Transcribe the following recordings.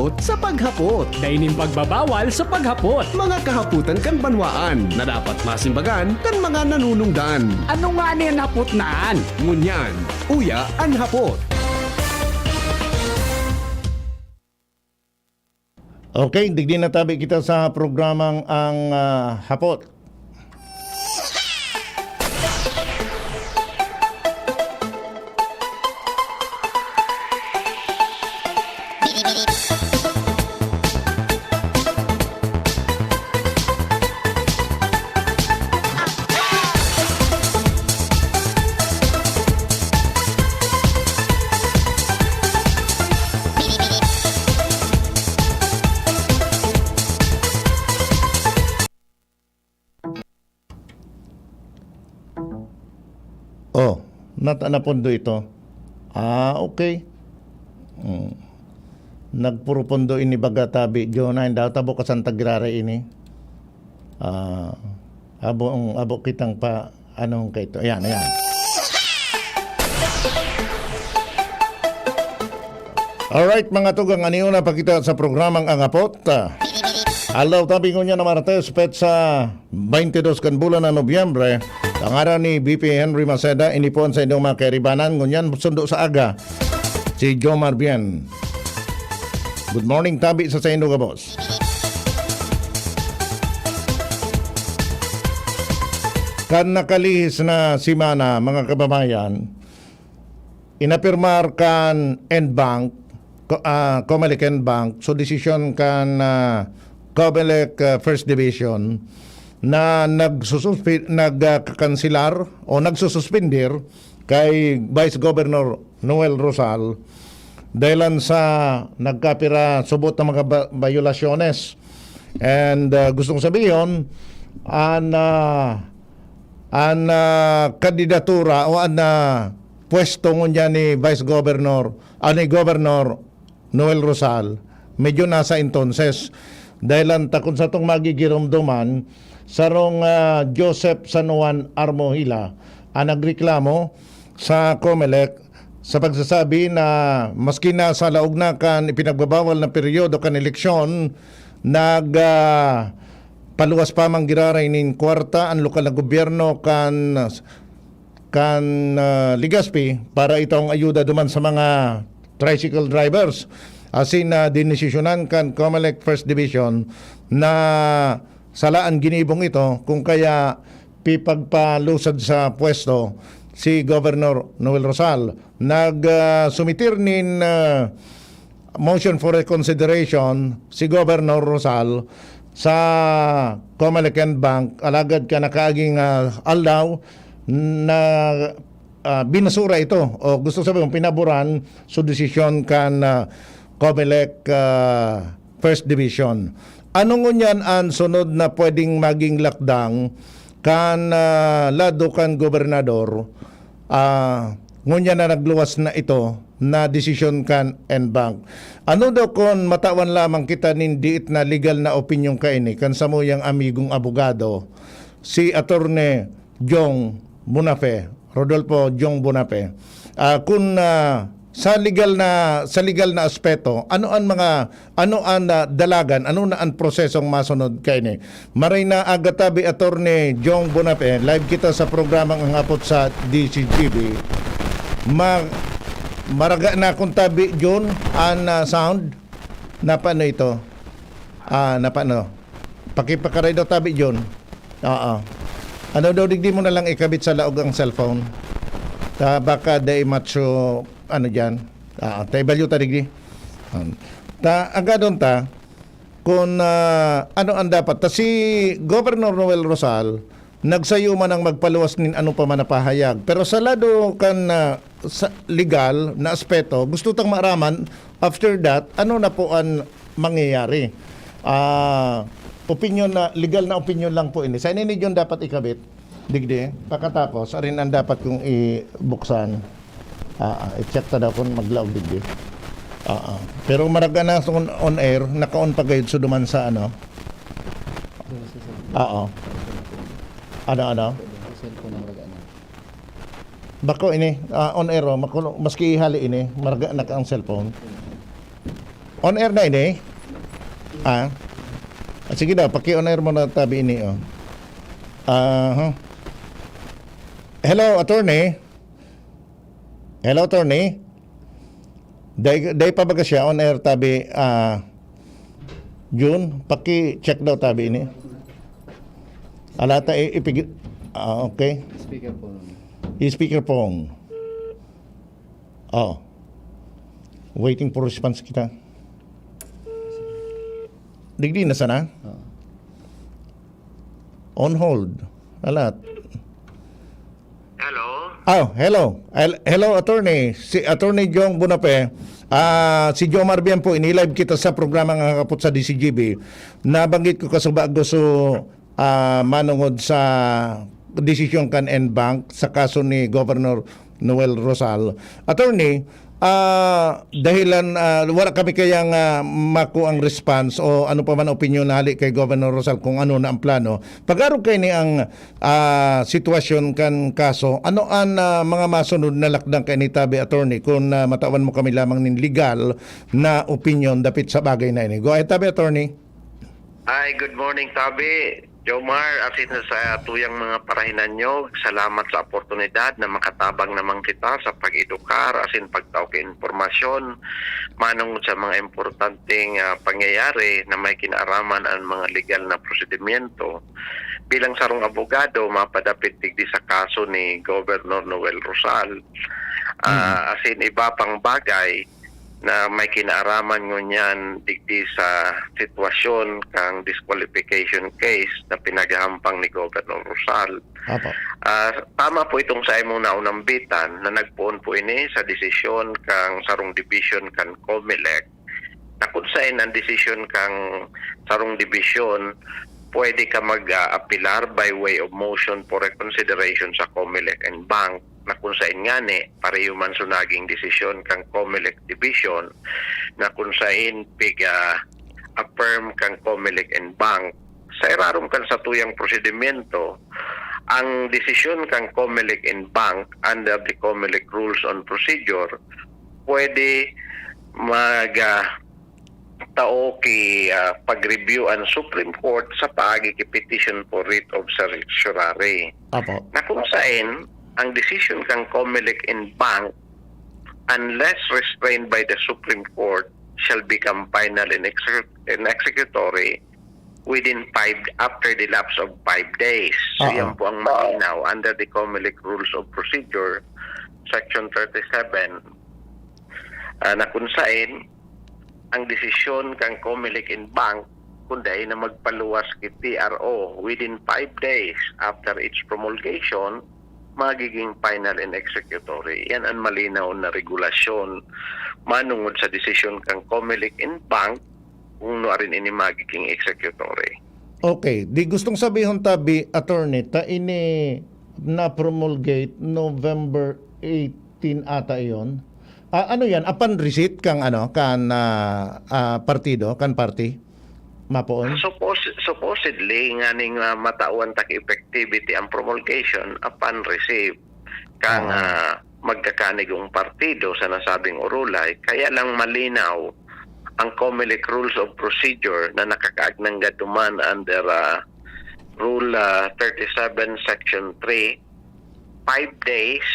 hapot sa paghapot. Dainin pagbabawal sa paghapot. Mga kahaputan kan banwaan na dapat masimbagan kan mga nanunungdan. Ano nga niyan hapot naan? Ngunyan, uya ang hapot. Okay, digdi na tabi kita sa programang ang hapot. Oh, napondo ito. Okay. Nagpurupondo ini baga tabi Jona daw tabo kasan tagrare ini. Abo kitang pa anong kayto. Ayan. Alright mga tugang, aniuna pa kita sa programang ang hapot. Alaw tabi ko niya na Martes, petsa 22 kan bulan na Nobyembre. Ang araw ni BP Henry Maceda, inipon sa inyong mga kairibanan. Ngunyan, sundo sa aga, si Jomar Bien. Good morning, tabi sa inyong ka, boss. Kan nakalihis na simana, mga kababayan, inapirmar kan NBank, Comelec NBank, so desisyon kan Comelec First Division, na nagkakansilar o nagsususpindir kay Vice Governor Noel Rosal dahilan sa nagkapira subot ng mga violasyones. And gustong sabihin, ang kandidatura o ang pwesto niya ni Vice Governor, ni Governor Noel Rosal, medyo nasa entonces. Dahilan takon sa itong magigiromdoman, sarong Joseph San Juan Armohila ang nagreklamo sa Comelec sa pagsasabi na maski na sa laog na kan ipinagbabawal na peryodo kan eleksyon, paluwas pa mang giraray nin kwarta ang lokal na gobyerno kan Legazpi para itong ayuda duman sa mga tricycle drivers. Asin na dinesisyonan kan Comelec First Division na salaan ginibong ito kung kaya pipagpalusad sa pwesto si Governor Noel Rosal. Nagsumitir nin motion for reconsideration si Governor Rosal sa Comelec Bank, alagad ka nakaaging aldaw na binasura ito o gusto sabihin pinaburan sa desisyon kan Comelec First Division. Anong ngunyan ang sunod na pwedeng maging lakdang kan lado kan gobernador ngunyan na nagluwas na ito na desisyon kan NBank. Ano daw kung matawan lamang kita nindiit na legal na opinion ka ini kan sa muyang amigong abogado si Attorney Jong Bunafe, Rodolfo Jong Bunafe. Kung sa legal na aspeto, ano ang dalagan, ano na ang prosesong masunod kay ni maray na agatabi Attorney Jong Bunafe, live kita sa programang ang hapot sa DCGB. Maraga na kung tabi John ang sound na paano ito na paano pakipakaray daw tabi John. Ano daw digdi mo na lang ikabit sa laog ang cellphone baka day macho ano dyan, tayo value ta digdi. Agadon ta, kung ano ang dapat. Si Governor Noel Rosal, nagsayo man ang magpaluwas nin ano pa man napahayag. Pero sa lado kan sa legal na aspeto, gusto tang maaraman, after that, ano na po ang mangyayari. Opinion na, legal na opinion lang po ini. Sa ini yun dapat ikabit, digdi. Pagkatapos, arin ang dapat kong ibuksan. I-check ta daw kung maglaog digdi. Pero maraga na on air, naka-on pa gayud so duman sa ano. Ano? Bako ini on air maski hali ini maraga naka ang cellphone. On air na ini. Sige daw, paki-on air mo na tabi ini. Hello, attorney. Hello, attorney. Day pa baga siya on air tabi June, paki-check daw tabi ini. Alata ipigit. Okay. Speakerphone. Waiting for response kita. Digdi na sana? On hold. Alat. Hello? Hello. Hello, attorney. Si Attorney Jong Bunape. Si Jomar Bian po, inilive kita sa programa nga kapot sa DCGB. Nabanggit ko bago manungod sa desisyon kan N-Bank sa kaso ni Governor Noel Rosal. Attorney, dahilan wala kami kayang maku ang response o ano pa man opinion nali kay Governor Rosal kung ano na ang plano. Pag-aro kay ni ang sitwasyon kan kaso, ano ang mga masunod na lakdang kay ni Tabi, attorney, kung matawan mo kami lamang nin legal na opinion dapit sa bagay na ini. Go ahead, Tabi, attorney. Hi, good morning, Tabi. Jomar, asin sa tuyang mga parahinan nyo, salamat sa oportunidad na makatabang naman kita sa pag-edukar, asin pagtao ke informasyon, manong sa mga importanteng pangyayari na may kinaaraman ang mga legal na prosedimento. Bilang sarong abogado, mapadapit digdi sa kaso ni Governor Noel Rosal, asin iba pang bagay na may kinaaraman ngunyan digdi sa sitwasyon kang disqualification case na pinagahampang ni Governor Rosal. Tama po itong sa imong naunang bitan na nagpuon po ini sa desisyon kang sarong division kan COMELEC na kung saan ang desisyon kang sarong division pwede ka mag-apilar by way of motion for reconsideration sa COMELEC and Bank na kung saan nga ni pareho man so naging desisyon kang COMELEC division na kung saan affirm kang COMELEC and Bank sa irarom kan sa tuyang prosedimento ang desisyon kang COMELEC and Bank under the COMELEC rules on procedure pwede tao ki pag-review ang Supreme Court sa paagi ki petition for writ of certiorari. Na kung saan ang decision kang COMELEC and Bank, unless restrained by the Supreme Court, shall become final and executory after the lapse of 5 days. So yan po ang malinaw under the COMELEC Rules of Procedure, Section 37, na kung saan ang desisyon kang COMELEC and Bank kundi na magpaluwas ki TRO within 5 days after its promulgation, magiging final and executory. Yan ang malinaw na regulasyon manungod sa desisyon kang COMELEC and Bank kung no rin ini magiging executory. Okay, di gustong sabihin Tabi, attorney, ta ini na promulgate November 18 ata iyon. Ano yan? Upon receipt kang partido, kan party? Mapoon? Supposedly, nga ning matawan tak effectivity ang promulgation upon receive kang magkakanigong partido sa nasabing urulay. Kaya lang malinaw ang COMELEC Rules of Procedure na nakakaagnang gatuman under Rule 37 Section 3, 5 days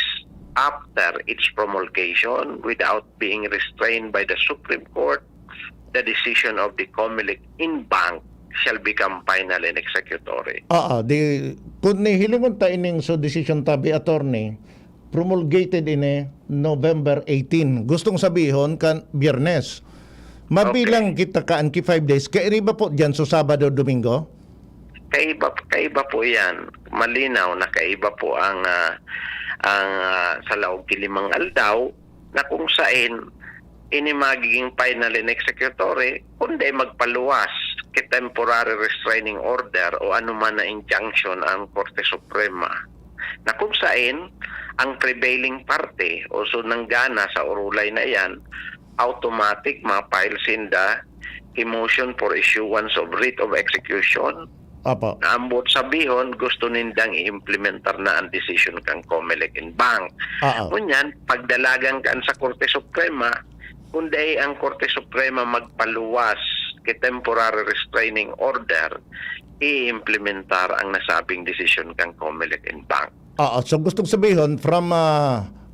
after its promulgation without being restrained by the Supreme Court, the decision of the COMELEC in Bank shall become final and executory. Kung nihilingon ta ining so decision Tabi, attorney, promulgated ini November 18. Gustong sabihin kan Biyernes. Mabilang kita kaan ki 5 days. Kairiba po diyan so Sabado, Domingo? Kaiba po yan. Malinaw na kaiba po ang sa laog kilimang aldaw na kung saan ini magiging final and executory kundi magpaluwas ki temporary restraining order o anuman na injunction ang Korte Suprema na kung saan ang prevailing party o sunanggana sa urulay na yan automatic ma-file sinda motion for issuance of writ of execution. Naambot sabihon, gusto nindang i-implementar na ang decision kang COMELEC and Bank. Ngunyan, pagdalagan kan sa Korte Suprema, kundi ang Korte Suprema magpaluwas kay temporary restraining order, i-implementar ang nasabing desisyon kang COMELEC and bank. So gustong sabihin, from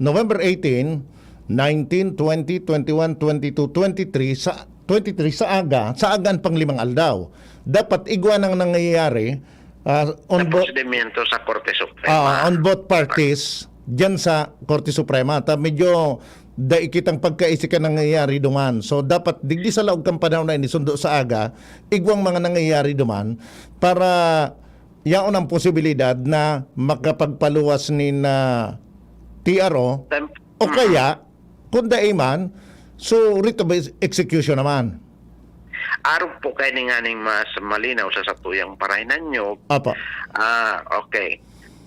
November 18, 19, 20, 21, 22, 23, sa 23 sa agan pang 5 aldaw. Dapat igwa nang nangyayari on Sa both prosedimento sa Korte Suprema. on both parties diyan sa Korte Suprema. Ta medyo daikitang pagkaisi ka nangyayari duman. So dapat digdi sa laog kang panahon na inisundo sa aga, igwang mga nangyayari duman para yaon ang posibilidad na makapagpaluwas ni na TRO o kaya kung daiman so rito ba execution naman. Araw po kayo nga ning mas malinaw sa satuyang parahinan nyo. Apa. Okay.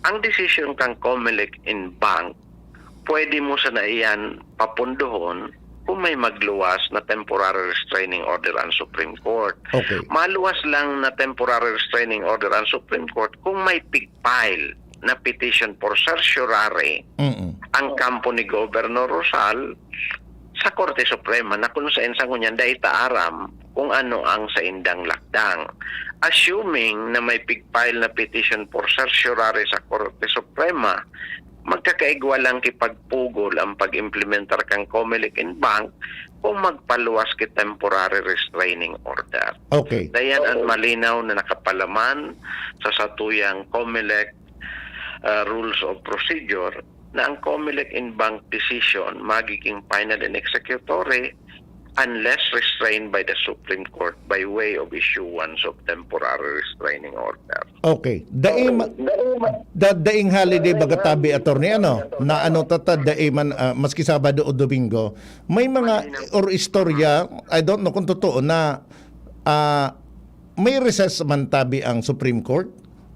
Ang decision kang COMELEC in bank, pwede mo sa naiyan papundohon kung may magluwas na temporary restraining order ang Supreme Court. Okay. Maluwas lang na temporary restraining order ang Supreme Court kung may pigpile na petition for certiorari ang kampo ni Governor Rosal sa Korte Suprema na kung saan sa ngunyan dahil taaram kung ano ang sa indang lakdang. Assuming na may pigpile na petition for certiorari sa Korte Suprema, magkakaigwa lang kipagpugol ang pag-implementar kang COMELEC in bank kung magpaluwas ki temporary restraining order. Okay. Dayan ang malinaw na nakapalaman sa satuyang COMELEC rules of procedure na ang COMELEC in bank decision magiging final and executory unless restrained by the Supreme Court by way of issuance of temporary restraining order. Okay. Daing holiday bagatabi attorney na daing maski Sabado o Domingo may mga or istorya I don't know kung totoo na may recess man tabi ang Supreme Court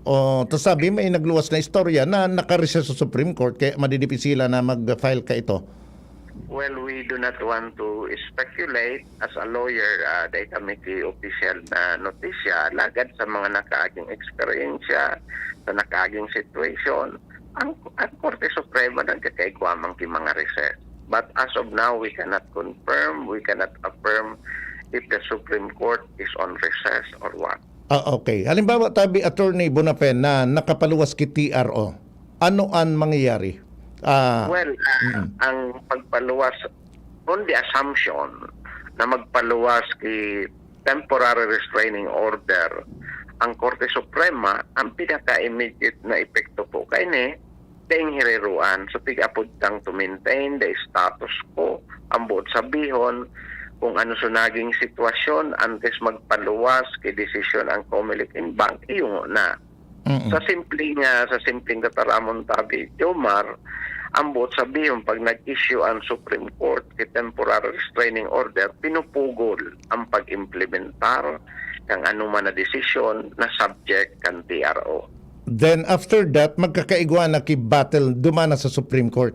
o to sabi may nagluwas na istorya na naka-recess sa Supreme Court kaya madidipid sila na mag-file ka ito. Well, we do not want to speculate. As a lawyer, dahil kami official na notisya, lagad sa mga nakaaging eksperyensya, sa nakaaging situation, ang Korte Suprema nagkakaigwamang ki mga recess. But as of now, we cannot confirm, we cannot affirm if the Supreme Court is on recess or what. Okay. Halimbawa, tabi Attorney Bonapen na nakapaluwas ki TRO, ano ang mangyayari? Ang pagpaluwas, on the assumption na magpaluwas ki temporary restraining order ang Korte Suprema, ang pinaka-immediate na epekto po kay ni daing hiriruan so tig-apudtang to maintain the status quo ang buot sabihon kung ano sa naging sitwasyon antes magpaluwas kay desisyon ang COMELEC in bank iyong na. Sa simpleng kataramon tabi, Jomar, ang buot sabihin, pag nag-issue ang Supreme Court kay temporary restraining order, pinupugol ang pag-implementar ng anuman na desisyon na subject kan TRO. Then after that, magkakaigwa na ki-battle dumana sa Supreme Court.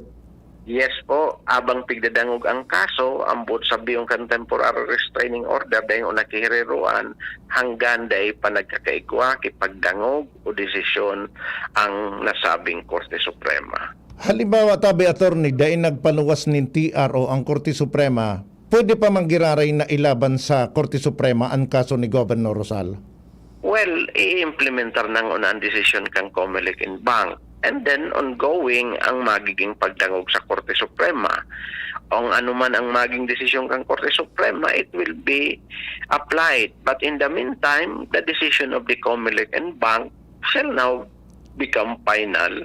Yes po, abang pigdadangog ang kaso, ang buot sabihin kan temporary restraining order dahil nakihiriruan hanggang dahil pa nagkakaigwa kipagdangog o desisyon ang nasabing Korte Suprema. Halimbawa, tabi attorney, dahil nagpaluwas ni TRO ang Korte Suprema, pwede pa manggiraray na ilaban sa Korte Suprema ang kaso ni Governor Rosal? Well, i-implementar ng unang decision kang COMELEC in bank. And then, ongoing ang magiging pagdangog sa Korte Suprema. Ang anuman ang maging desisyon kang Korte Suprema, it will be applied. But in the meantime, the decision of the COMELEC and bank shall now become final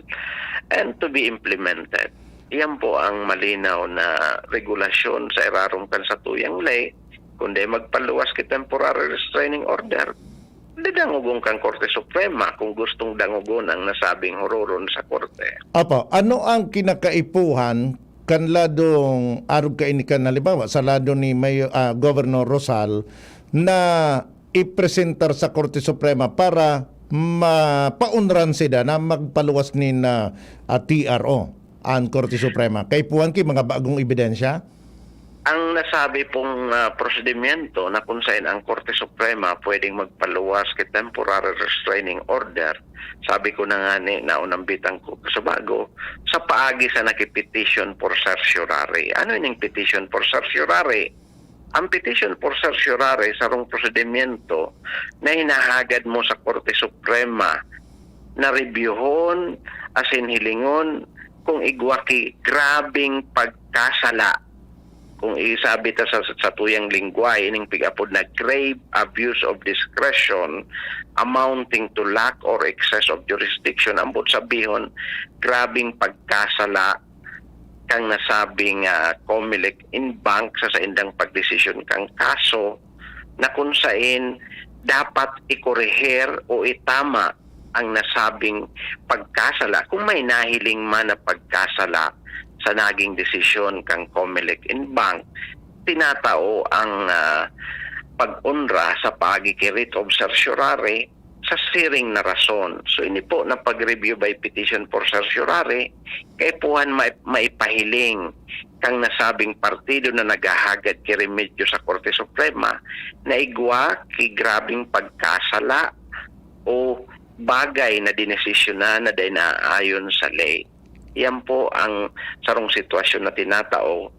and to be implemented. Iyan po ang malinaw na regulasyon sa irarum kan sa tuyang lay. Kundi magpaluwas ki temporary restraining order, dadangugong kang Korte Suprema kung gustong dangugon ang nasabing hororon sa Korte. Apo, ano ang kinakaipuhan kan ladong arog ka inikan halimbawa sa lado ni Governor Rosal na ipresentar sa Korte Suprema para mapaunran sila na magpaluwas ni na TRO ang Korte Suprema? Kaipuhan ki mga bagong ebidensya? Ang nasabi pong prosedimento na kung saan ang Korte Suprema pwedeng magpaluwas kay temporary restraining order, sabi ko na nga ni naunang bitang ko sa bago, sa paagi sa nakipetition for certiorari. Ano yung petition for certiorari? Ang petition for certiorari sarong prosedimento na hinahagad mo sa Korte Suprema na reviewhon, asin hilingon, kung igwaki grabing pagkasala. Kung isabi ta sa tuyang lingwahe, ining pig-apod na grave abuse of discretion amounting to lack or excess of jurisdiction, ambot sabihon, grabing pagkasala kang nasabing COMELEC in bank sa indang pagdesisyon kang kaso na kung saan dapat ikorehir o itama ang nasabing pagkasala kung may nahiling man na pagkasala sa naging desisyon kang COMELEC in bank. Tinatao ang pag-unra sa pagkikirit of certiorari sa siring na rason. So ini po na pag-review by petition for certiorari, kay puhan maipahiling kang nasabing partido na naghahagad kiremedyo sa Korte Suprema na igwa ki grabing pagkasala o bagay na dinesisyonan na dahil naayon sa ley. Yan po ang sarong sitwasyon na tinatao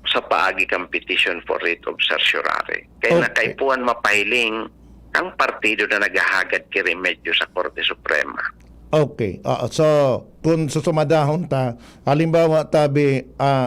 sa paagi kang petition for writ of certiorari. Kaya nakaipuan mapahiling ang partido na naghahagad kiremedyo sa Korte Suprema. Okay. So, kung susumadahon ta, halimbawa tabi,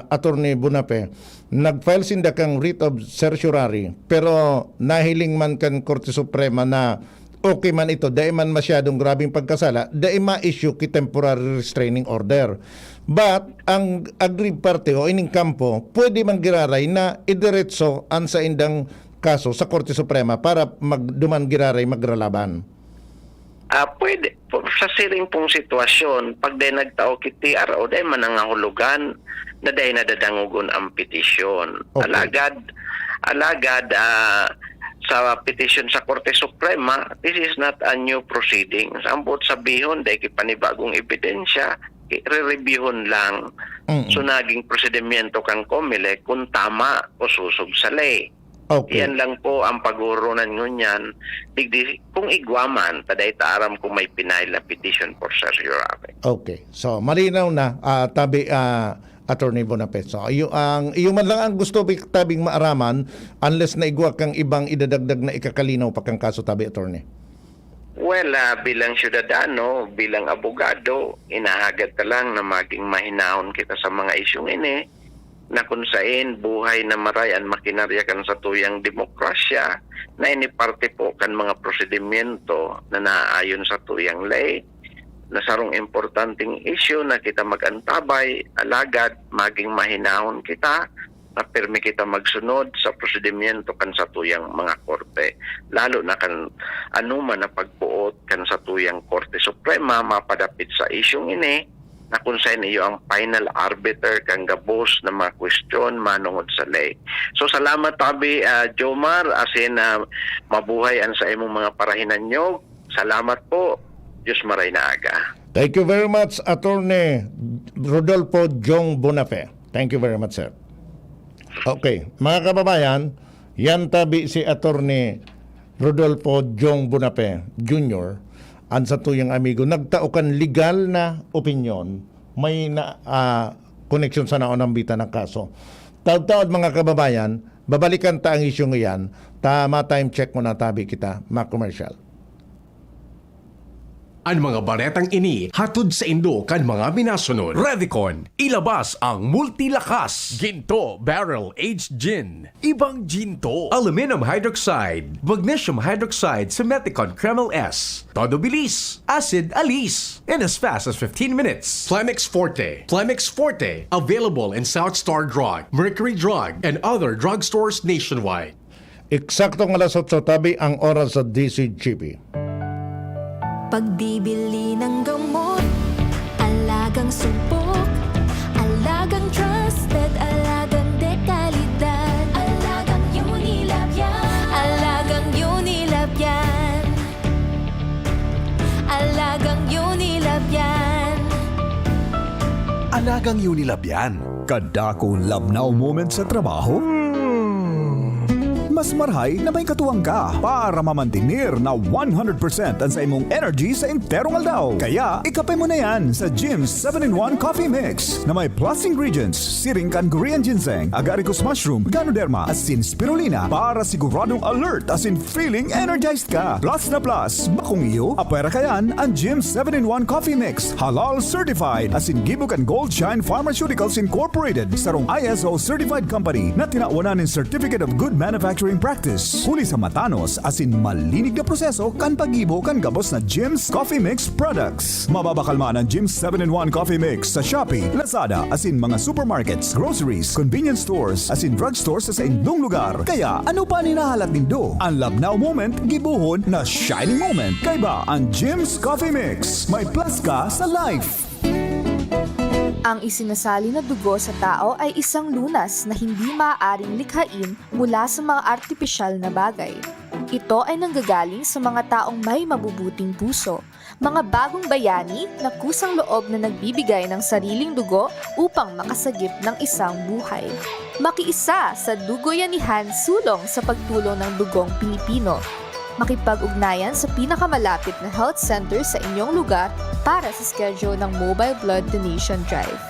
Attorney Bunape, nag-file sinda kang writ of certiorari, pero nahiling man kan Korte Suprema na okay man ito, dahil man masyadong grabing pagkasala, dahil ma-issue ki temporary restraining order. But, ang aggrieved party o ining kampo, pwede man giraray na idiretso ang sa indang kaso sa Korte Suprema para duman giraray magralaban. Pwede. Sa siring pong sitwasyon, pag dahil nagtao ki TRO, dahil man nangahulugan na dahil nadadangugon ang petisyon. Okay. Alagad, sa petition sa Korte Suprema, this is not a new proceedings. Ang buot sabihon, dahil panibagong ebidensya, re-reviewon lang. So naging prosedimento kang COMELEC kung tama o susog sa ley. Okay. Yan lang po ang pag-urunan ngunyan. Digdi, kung igwaman, taday taaram kung may pinail na petition for certiorari. Okay. So, malinaw na, tabi, Attorney Bunape. So, iyo man lang ang gusto tabing maaraman unless na igwa kang ibang idadagdag na ikakalinaw pa kang kaso, tabi, Attorney. Well, bilang syudadano, bilang abogado, inahagad ka lang na maging mahinahon kita sa mga isyong ini na kung saan buhay na marayan makinarya kan sa tuyang demokrasya na iniparte po kan mga prosedimento na naayon sa tuyang ley na sarong importanteng issue na kita magantabay, alagad, maging mahinahon kita, na pirmi kita magsunod sa prosedimento kan sa tuyang mga korte. Lalo na kan anuman na pagbuot kan sa tuyang Korte Suprema, mapadapit sa isyong ini, na kung saan iyo ang final arbiter kang gabos na mga kwestiyon manungod sa ley. So salamat tabi, Jomar, asin mabuhay ang sa imong mga parahinan nyo. Salamat po. Diyos maray na aga. Thank you very much, Attorney Rodolfo Jong Bunape. Thank you very much, sir. Okay, mga kababayan, yan tabi si Attorney Rodolfo Jong Bunape Jr. Ang sa tuyang amigo, nagtaukan legal na opinion, may na connection sa naunambitan ng kaso. Taod-taod mga kababayan, babalikan ta ang isyong iyan, time check mo na tabi kita, ma-commercial. Ang mga baretang ini hatod sa Indo kan mga minasunod. Revicon, ilabas ang multilakas. Ginto Barrel Aged Gin. Ibang ginto. Aluminum hydroxide, magnesium hydroxide sa Meticon Kreml S. Todo bilis, acid alis. In as fast as 15 minutes. Plemix Forte. Plemix Forte. Available in South Star Drug, Mercury Drug, and other drugstores nationwide. Eksaktong alas 8 tabi ang oras sa DCGP. Pagbibili ng gamot, alagang sumpok, alagang trusted, alagang dekalidad, alagang Unilab yan, alagang Unilab yan, alagang Unilab yan. Alagang Unilab yan. Kadako labnaw moment sa trabaho? Mas marhay na may katuwang ka para mamantinir na 100% ang sa imong energy sa enterong aldaw. Kaya, ikapay mo na yan sa Jim's 7-in-1 Coffee Mix na may plus ingredients, siringkan Korean ginseng, agaricus mushroom, ganoderma, asin spirulina para siguradong alert as in feeling energized ka. Plus na plus, bakong iyo, apera kayan ang Jim's 7-in-1 Coffee Mix. Halal certified as in Gibok and Gold Shine Pharmaceuticals Incorporated, sarong ISO certified company na tinawanan ng Certificate of Good Manufacturing Practice. Huli sa matanos as in malinig na proseso kan pagibo kan gabos na Jim's Coffee Mix products. Mababakalman ang Jim's 7-in-1 Coffee Mix sa Shopee, Lazada as in mga supermarkets, groceries, convenience stores as in drugstores sa indong lugar. Kaya ano pa ninahalat nindo? Ang labnaw moment gibuhon na shining moment. Kaya ba ang Jim's Coffee Mix? May plus ka sa life. Ang isinasali na dugo sa tao ay isang lunas na hindi maaaring likhain mula sa mga artipisyal na bagay. Ito ay nanggagaling sa mga taong may mabubuting puso, mga bagong bayani na kusang loob na nagbibigay ng sariling dugo upang makasagip ng isang buhay. Makiisa sa Dugoyanihan sulong sa pagtulong ng dugong Pilipino. Makipag-ugnayan sa pinakamalapit na health center sa inyong lugar para sa schedule ng Mobile Blood Donation Drive.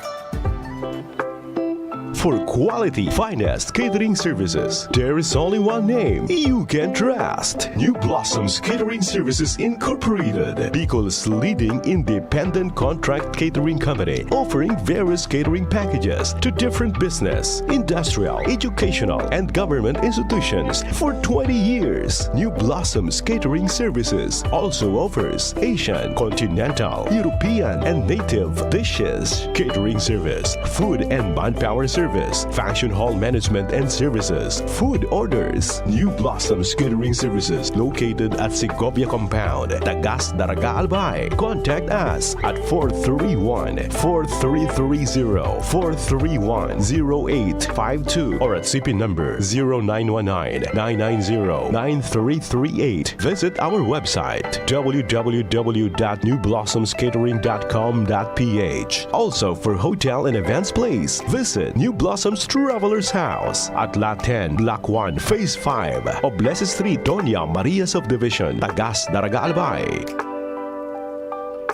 For quality, finest catering services, there is only one name you can trust. New Blossoms Catering Services Incorporated, Bicol's leading independent contract catering company, offering various catering packages to different business, industrial, educational, and government institutions for 20 years. New Blossoms Catering Services also offers Asian, continental, European, and native dishes, catering service, food and manpower service, function hall management and services, food orders. New Blossoms Catering Services located at Segovia Compound, Tagas Daraga Albay. Contact us at 431-4330, 431-0852 or at CP number 0919-990-9338. Visit our website www.newblossomscatering.com.ph. Also for hotel and events place, visit New Blossoms Travelers House at Lot 10, Block 1, Phase 5, Oblese Street, Doña Maria Subdivision, Tagas Daraga Albay.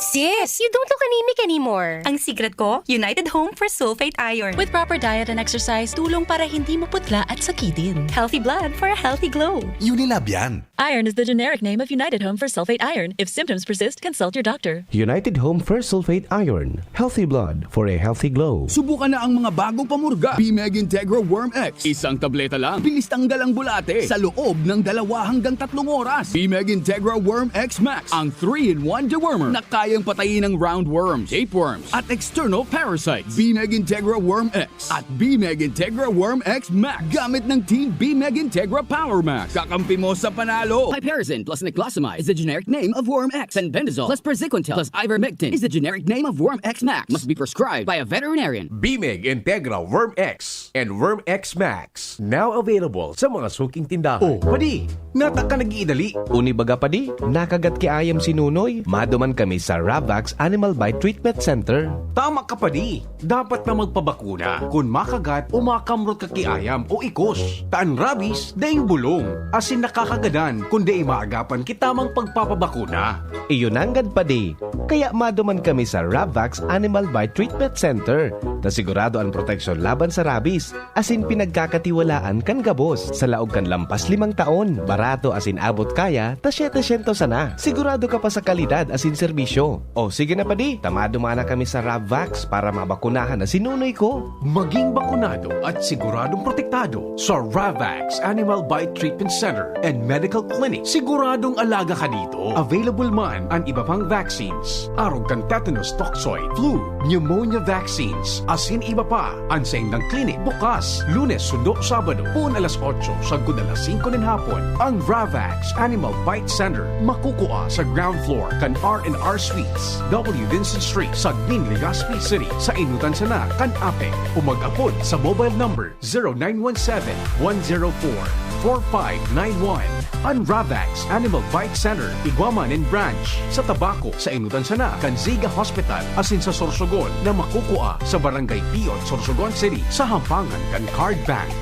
Sis, you don't look anemic anymore. Ang secret ko, United Home for Sulfate Iron. With proper diet and exercise, tulong para hindi maputla at sakitin. Healthy blood for a healthy glow. Unilab yan. Iron is the generic name of United Home for Sulfate Iron. If symptoms persist, consult your doctor. United Home for Sulfate Iron. Healthy blood for a healthy glow. Subukan na ang mga bagong pamurga. B-Meg Integra Worm X. Isang tableta lang. Bilis tanggal ang bulate sa loob ng 2 hanggang 3 oras. B-Meg Integra Worm X Max. Ang 3-in-1 dewormer na kayang patayin ng roundworms, tapeworms, at external parasites. B-Meg Integra Worm X at B-Meg Integra Worm X Max. Gamit ng Team B-Meg Integra Power Max. Kakampi mo sa panalo. Piperazine plus niclosamide is the generic name of Worm X, and Bendazole plus Praziquantel plus Ivermectin is the generic name of Worm X Max. Must be prescribed by a veterinarian. B-Meg Integra Worm X and Worm X Max. Now available sa mga suking tindahan. Oh, padi, nata ka nag-iidali. Uni baga padi, nakagat ki ayam si Nunoy. Maduman kami sa Ravax Animal Bite Treatment Center. Tama ka padi, dapat na magpabakuna kung makagat o makamrot ka ki ayam o ikos. Taan rabies, daing bulong. Asin nakakagadan kung di maagapan kitamang pagpapabakuna. Iyunanggad padi, kaya maduman kami sa Ravax Animal Bite Treatment Center. Na sigurado ang proteksyon laban sa rabies, asin pinagkakatiwalaan kan gabos. Sa laog kan lampas 5 taon, barato asin abot kaya, ta 700 sana. Sigurado ka pa sa kalidad asin serbisyo. O sige na padi, tamadumana kami sa Ravax para mabakunahan na sinunoy ko. Maging bakunado at siguradong protektado sa Ravax Animal Bite Treatment Center and Medical Clinic. Siguradong alaga ka dito. Available man ang iba pang vaccines. Arog kan tetanus toxoid, flu, pneumonia vaccines, asin iba pa. Ang sa indang clinic bukas, Lunes, Sundo, Sabado, pun alas 8, sagud alas 5 ng hapon. Ang Ravax Animal Bite Center makukuha sa ground floor kan R&R Suites, W. Vincent Street, Sagmin, Legazpi City, sa Inutan Sana, kan Ape. Umag-apod sa mobile number 0917-104-4591. Ang Ravax Animal Bite Center, Iguaman and Branch, sa Tabaco, sa Inutan Sana, kan Ziga Hospital, asin sa Sorsogon, na makukuha sa Barangay Piot, Sorsogon City, sa Hampangan kan Card Bank.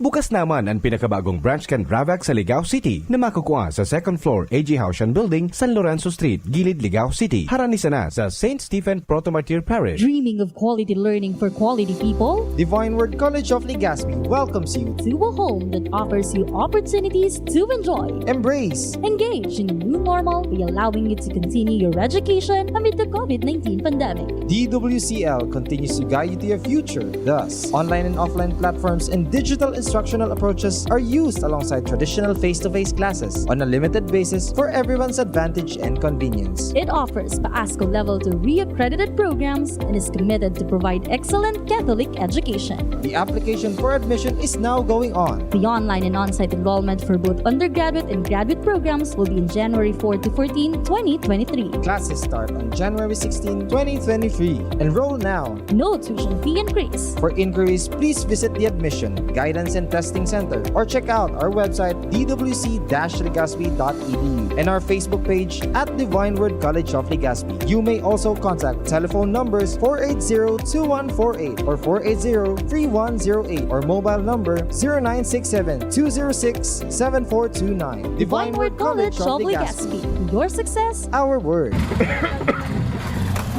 Bukas naman ang pinakabagong branch kan Ravax sa Ligao City na makukuha sa second floor AG Haushan Building, San Lorenzo Street, Gilid, Ligao City. Haranisa na sa St. Stephen Protomartyr Parish. Dreaming of quality learning for quality people? Divine Word College of Legazpi welcomes you To a home that offers you opportunities to enjoy, embrace, engage in a new normal by allowing you to continue your education amid the COVID-19 pandemic. DWCL continues to guide you to your future. Thus, online and offline platforms and digital instructional approaches are used alongside traditional face-to-face classes on a limited basis for everyone's advantage and convenience. It offers PASCO Level 2 re-accredited programs and is committed to provide excellent Catholic education. The application for admission is now going on. The online and on-site enrollment for both undergraduate and graduate programs will be in January 4 to 14, 2023. Classes start on January 16, 2023. Enroll now. No tuition fee increase. For inquiries, please visit the Admission, Guidance and Testing Center or check out our website dwc-legazpi.edu and our Facebook page at Divine Word College of Legazpi. You may also contact telephone numbers 480-2148 or 480-3108 or mobile number 0967-206-7429. Divine Word College of Legazpi. Your success, our word.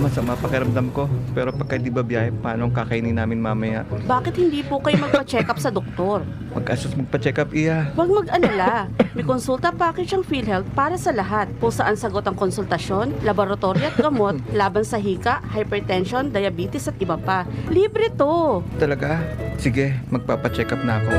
Masama pakiramdam ko. Pero pagka di ba biyahe, paano kakainin namin mamaya? Bakit hindi po kayo magpa-check up sa doktor? Magkasos magpa-check up, iya. Huwag mag-alala. May konsulta package ang PhilHealth para sa lahat. Kung saan sagot ang konsultasyon, laboratory at gamot, laban sa hika, hypertension, diabetes at iba pa. Libre to. Talaga? Sige, magpapa-check up na ako.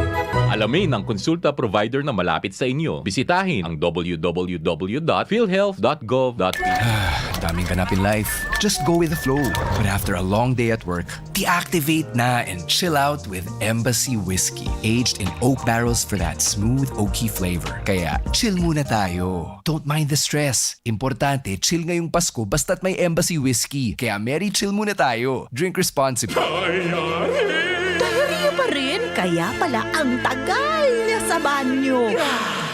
Alamin ang konsulta provider na malapit sa inyo. Bisitahin ang www.philhealth.gov.ph. Daming ganapin life. Just go with the flow. But after a long day at work, deactivate na and chill out with Embassy Whiskey. Aged in oak barrels for that smooth oaky flavor. Kaya chill muna tayo. Don't mind the stress. Importante, chill ngayong Pasko basta't may Embassy Whiskey. Kaya merry chill muna tayo. Drink responsibly. Diarrhea pa rin? Kaya pala ang tagal niya sa banyo.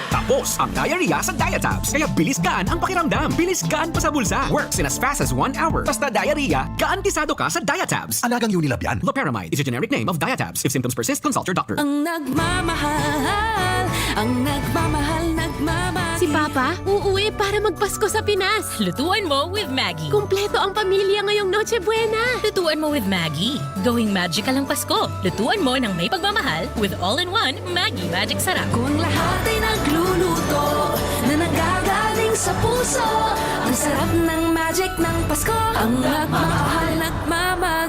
Tapos ang diarrhea sa Diatabs. Kaya bilis gaan ang pakiramdam. Bilis gaan pa sa bulsa. Works in as fast as 1 hour. Basta diarrhea, garantisado ka sa Diatabs. Alagang Unilab yan. Loperamide is a generic name of Diatabs. If symptoms persist, consult your doctor. Ang nagmamahal, nagmamahal. Si Papa, uuwi para magpasko sa Pinas. Lutuan mo with Maggie. Kumpleto ang pamilya ngayong Noche Buena. Lutuan mo with Maggie. Gawing magical ang Pasko. Lutuan mo ng may pagmamahal with all-in-one Maggie Magic Sarap. Kung lahat ay nagluluto na nagagaling sa puso, ang sarap ng magic ng Pasko. Ang nagmamahal, nagmamagi.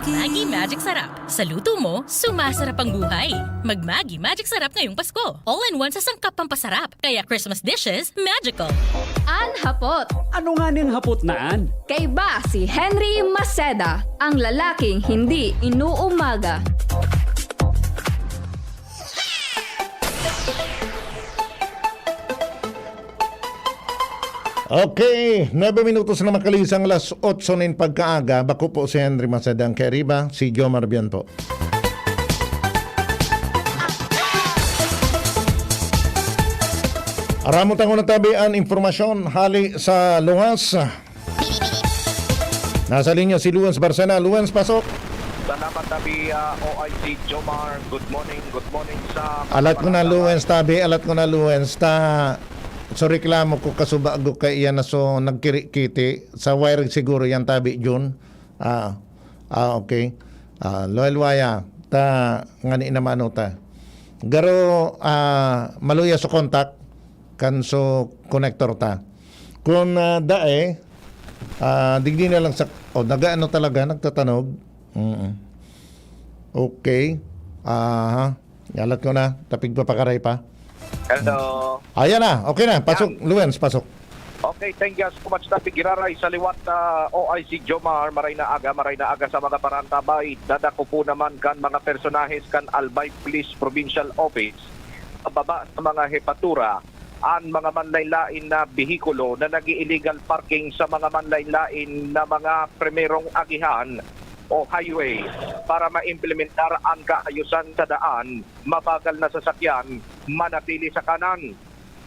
Maggie Magic Sarap. Sa luto mo, sumasarap ang buhay. Mag-Maggie Magic Sarap ngayong Pasko. All-in-one sa sangkap pampasarap. Kaya Christmas dishes, magical. An hapot. Ano nga niyang hapot naan? Kay ba si Henry Maceda, ang lalaking hindi inuumaga. Okay, 9 minutos na makalisang alas 8 nin pagkaaga. Bako po si Henry Macedang Keriba, si Jomar Bian po. Aramo tango na tabian informasyon hali sa Luwas. Nasa linya si Luens Barsana. Luens, pasok. Salamat tabi OIC Jomar. Good morning sa... Alat ko na Luens tabi, ta... So reklamo ko kasubago kay iyan na so nagkirikiti sa wiring siguro yan tabi June. Okay. Loyal waya ta ngani naman ta. Garo maluya sa contact kan so connector ta. Kung dae digdi na lang sa nagaano talaga nagtatanog. Okay. Yalat ko na tapig papakaray pa. Hello. Ayan na, okay na. Pasok, Luens, pasok. Okay, thank you so much. Tapi giraray sa liwat OIC Jomar, maray na aga sa mga parantabay. Dadako po naman kan mga personahes kan Albay Police Provincial Office. baba sa mga hepatura ang mga manlaylain na bihikulo na nag-illegal parking sa mga manlaylain na mga primerong agihan o highway para ma-implementar ang kaayusan sa daan, mabagal na sasakyan, manatili sa kanan.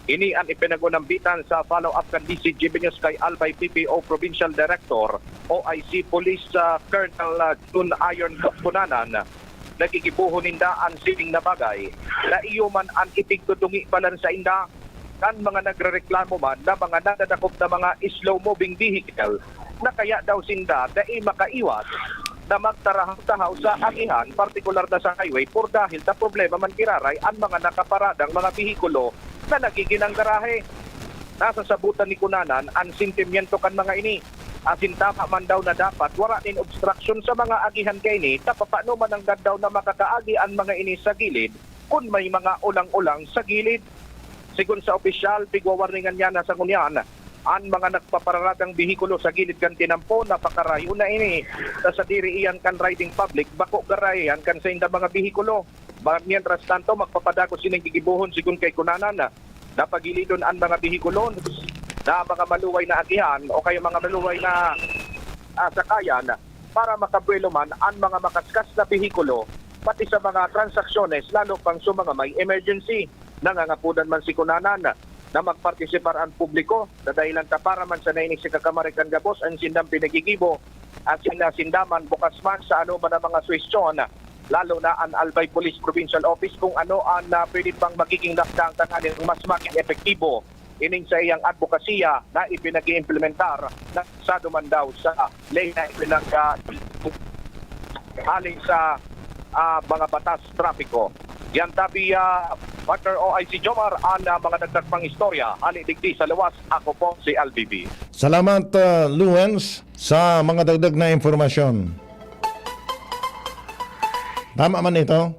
Ini ang ipinagunambitan sa follow-up kan DCGB News kay Albay PPO Provincial Director OIC Police Colonel Jun Ayon Punanan. Nagigibuhon ninda ang siling na bagay na iyo man ang itigdudungi balan sa inda kan mga nagrereklamo man na mga nadadakop na mga slow-moving vehicle na kaya daw sinda dahil makaiwas na magtarahaw-tahaw sa agihan, partikular na sa highway, por dahil sa problema man kiraray ang mga nakaparadang mga bihikulo na nagiginang garahe. Nasa sabutan ni Kunanan ang sentimiento kan mga ini. Asin tama man daw na dapat wala nin obstruction sa mga agihan kay ini, tapapano man ang daw na makakaagi ang mga ini sa gilid kung may mga ulang-ulang sa gilid. Sigun sa opisyal, bigwawarningan niya na sa ngunyan, ang mga nagpapararadang bihikulo sa gilid kan tinampo, napakarayo na ini. Sa diri iyan kan riding public, bako garayan kan sa inda mga bihikulo. Mientras tanto, magpapadako sining gigibuhon sigun kay Kunanan na napagilidon ang mga bihikulo na mga maluway na agihan o kaya mga maluway na sakayan para makabuelo man ang mga makaskas na bihikulo pati sa mga transaksyones lalo pang sa mga may emergency. Nangangapunan man si Kunanan na magpartisipar ang publiko na dahilan ta para man sa nainig si Kakamarikan Gabos ang sindang pinagigibo at sinasindaman bukas man sa ano man ang mga suwestyon lalo na ang Albay Police Provincial Office kung ano ang pwede pang magiging lakdang tananin mas maging epektibo ining sa iyang advokasya na ipinag-iimplementar na sado man daw sa lay na halin sa mga batas trapiko. Yan tabi Partner OIC Jomar ang mga nagtagpang istorya. Ani digdi sa lawas, ako po si LBB. Salamat, Luens, sa mga dagdag na informasyon. Tama man ito.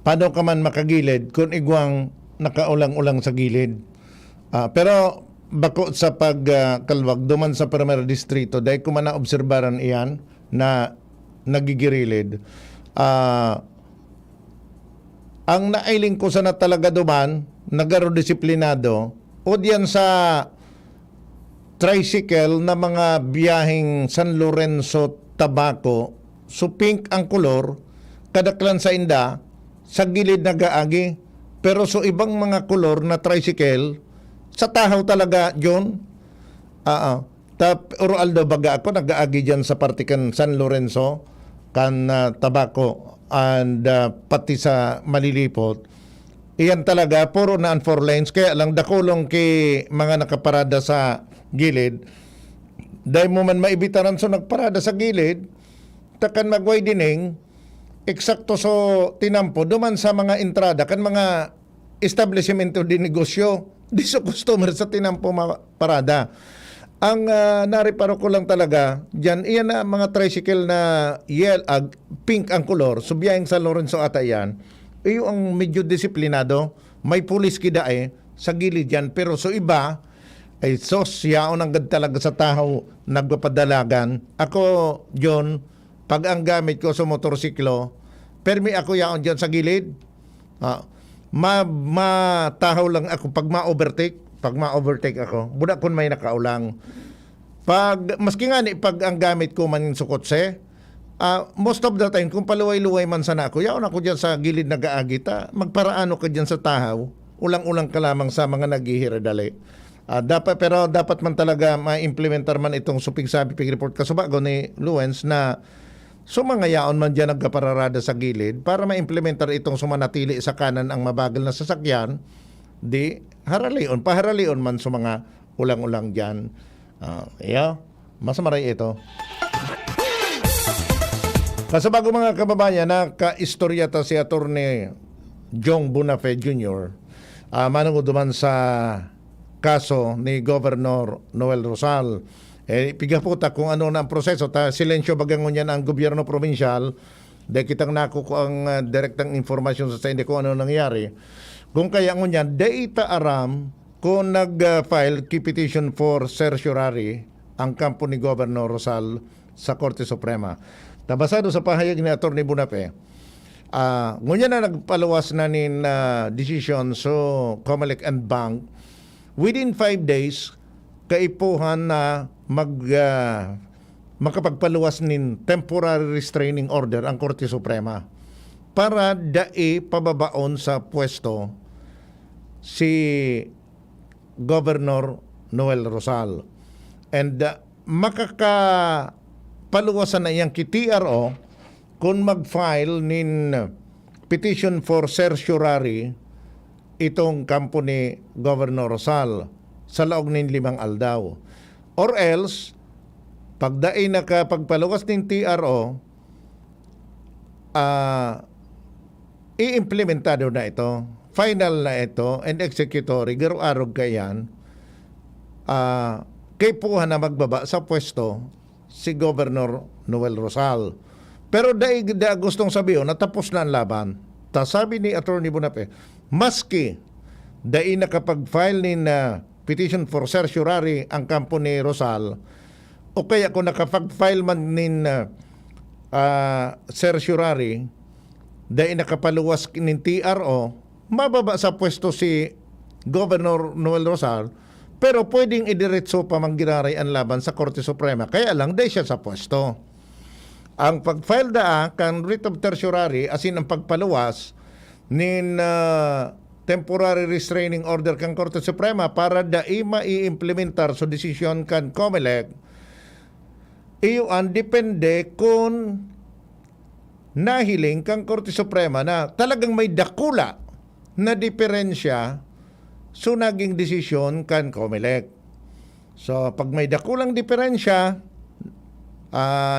Paano ka man makagilid kung igwang nakaulang-ulang sa gilid. Pero bako sa pagkalwag, duman sa Primera Distrito, dahil ko man na-obserbaran iyan na nagigirilid. Ang nailing ko sana talaga duman, nagaro disiplinado, o diyan sa tricycle na mga biyaheng San Lorenzo, Tabaco, so pink ang kolor, kadaklan sa inda, sa gilid nagaagi, pero so ibang mga kolor na tricycle, sa tahaw talaga yun. Oraldo baga ako, nagaagi dyan sa partikan San Lorenzo, kan Tabaco, and pati sa Malilipot, iyan talaga puro na 4 lanes, kaya lang dakulong kay mga nakaparada sa gilid dahil mo man maibitaran so nagparada sa gilid takan magwidening eksakto so tinampo duman sa mga entrada kan mga establishmento di negosyo di so customer sa tinampo parada. Ang nariparo ko lang talaga, dyan, iyan na mga tricycle na pink ang kolor, subiyahing San Lorenzo ata yan, iyo ang medyo disiplinado, may pulis kida sa gilid yan, pero so iba, ay sosyaon ang gad talaga sa tao nagpapadalagan. Ako, John, pag ang gamit ko sa motorsiklo, permi ako yaon dyan sa gilid, matahaw lang ako pag ma-overtake ako, budak kun may nakaulang. Maski nga ni pag ang gamit ko man sa kotse, most of the time, kung paluway-luway man sana ako, yaon ako dyan sa gilid nag-aagita, magparaano ka dyan sa tahaw, ulang-ulang ka lamang sa mga naghihiradali. Pero dapat man talaga ma-implementar man itong suping sabi report kasubago ni Luens na sumangayaon man dyan nagkapararada sa gilid para ma-implementar itong sumanatili sa kanan ang mabagal na sasakyan, di paharalion man sa mga ulang-ulang dyan. Mas maray ito. Kasabago mga kababayan, naka-istorya ta si Atty. Jong Bunafe Jr. Manungod duman sa kaso ni Governor Noel Rosal. Pigaputa kung ano na ang proseso. Silensyo bagangon yan ang gobyerno provincial. Dahil kitang nakuko ang direktang informasyon sa hindi ko ano nangyari. Kung kaya ngunyan, data aram kung nag-file key petition for certiorari ang kampo ni Governor Rosal sa Korte Suprema. Tabasado sa pahayag ni Atty. Bunape, Ngunya na nagpaluwas na nin decision so Comelec and Bank, within 5 days, kaipuhan na makapagpaluwas nin temporary restraining order ang Korte Suprema para dai pababaon sa pwesto si Governor Noel Rosal. And makakapaluwasan na iyang TRO kung mag-file nin petition for certiorari itong kampo ni Governor Rosal sa laog nin 5 aldaw. Or else, pagdaay nakapagpaluwas nin TRO, i-implementado na ito, final na ito, and executory, garo-arog kayan, kay puha na magbaba sa pwesto si Governor Noel Rosal. Pero dahil gustong sabihin, natapos na ang laban. Sabi ni Attorney Bunape, maski dahil nakapag-file nin petition for certiorari ang kampo ni Rosal, o kaya kung nakapag-file man nin certiorari, dahil nakapaluwas nin TRO, mababa sa pwesto si Governor Noel Rosal, pero pwedeng idiretso pa manggiraray ang laban sa Korte Suprema. Kaya lang, dahil siya sa pwesto. Ang pag-file kan writ of certiorari, asin ang pagpaluwas nin temporary restraining order kan Korte Suprema para dai ma-i-implementar so decision kan Comelec, iyo ang depende kung nahiling kang Korte Suprema na talagang may dakula na diferensya so naging desisyon kan Comelec. So pag may dakulang diferensya,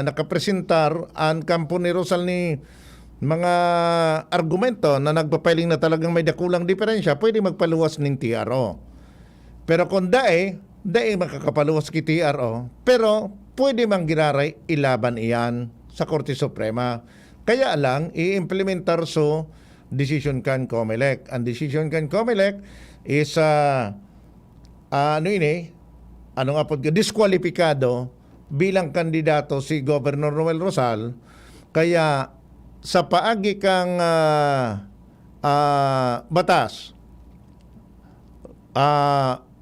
nakapresentar ang kampo ni Rosal ni mga argumento na nagpapiling na talagang may dakulang diferensya, pwede magpaluwas ng TRO. Pero kung dai makakapaluwas ki TRO, pero pwede manggiraray ilaban iyan sa Korte Suprema. Kaya lang, i-implementar so decision kan Comelec. Ang decision kan Comelec is diskwalipikado bilang kandidato si Governor Noel Rosal. Kaya sa paagi kang batas,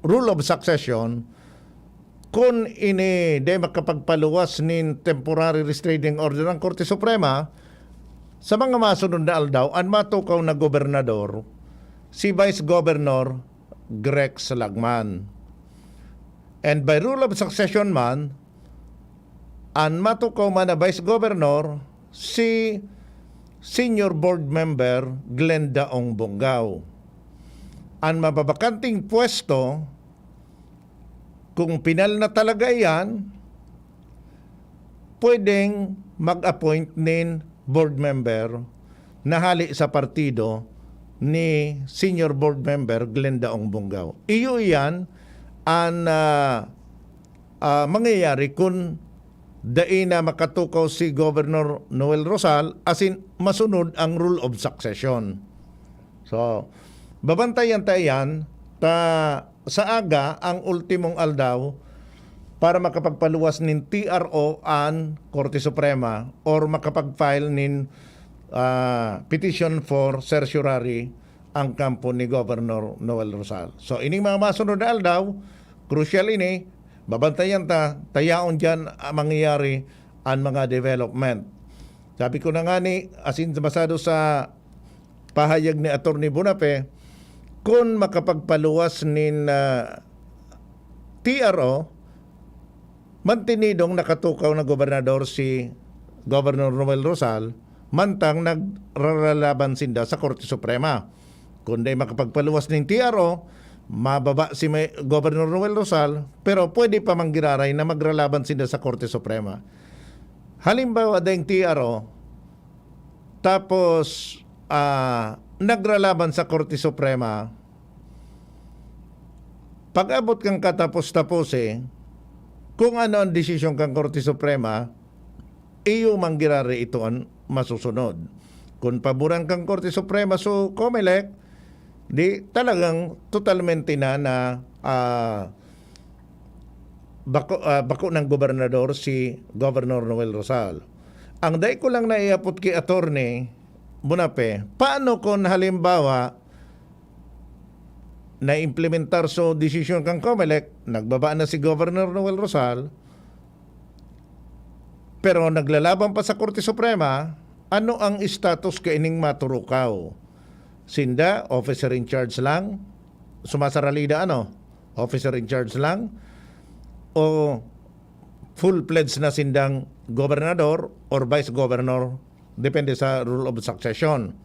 rule of succession, kung ini de makapagpaluwas nin temporary restraining order ng Korte Suprema, sa mga masunod na aldaw, ang matukaw na gobernador, si Vice Governor Greg Salagman. And by rule of succession man, ang matukaw man na Vice Governor, si Senior Board Member Glenda Ong Bonggao. Ang mababakanting pwesto, kung pinal na talaga yan, pwedeng mag-appoint nin board member na hali sa partido ni Senior Board Member Glenda Ong Bonggao. Iyo yan ang mangyayari kung dai na makatukaw si Governor Noel Rosal, asin masunod ang rule of succession. So, babantayan tayo yan sa aga ang ultimong aldaw para makapagpaluwas nin TRO ang Korte Suprema or makapag-file nin petition for certiorari ang kampo ni Governor Noel Rosal. So, ining mga masunod na aldaw, crucial ini, babantayan tayaon dyan mangyayari ang mga development. Sabi ko na nga ni, asin basado sa pahayag ni Attorney Bunape, kung makapagpaluwas nin TRO, mantinidong nakatukaw na gobernador si Governor Noel Rosal, mantang nagralaban sinda sa Korte Suprema. Kung di makapagpaluwas ng TRO, mababa si Governor Noel Rosal, pero pwede pa manggiraray na magralaban sinda sa Korte Suprema. Halimbawa dahil TRO, tapos nagralaban sa Korte Suprema, pag-abot kang katapos-tapos kung ano ang desisyon kang Korte Suprema, iyo manggirari ito ang masusunod. Kung paboran kang Korte Suprema so Comelec, di talagang totalmente na bako ng gobernador si Governor Noel Rosal. Ang day ko lang naiapot kay attorney, Bunape, paano kung halimbawa na-implementar so decision kang COMELEC, nagbaba na si Governor Noel Rosal, pero naglalaban pa sa Korte Suprema, ano ang status kaining maturukaw? Sinda, officer in charge lang? Sumasaralida officer in charge lang? O full-fledged na sindang gobernador or vice governor? Depende sa rule of succession.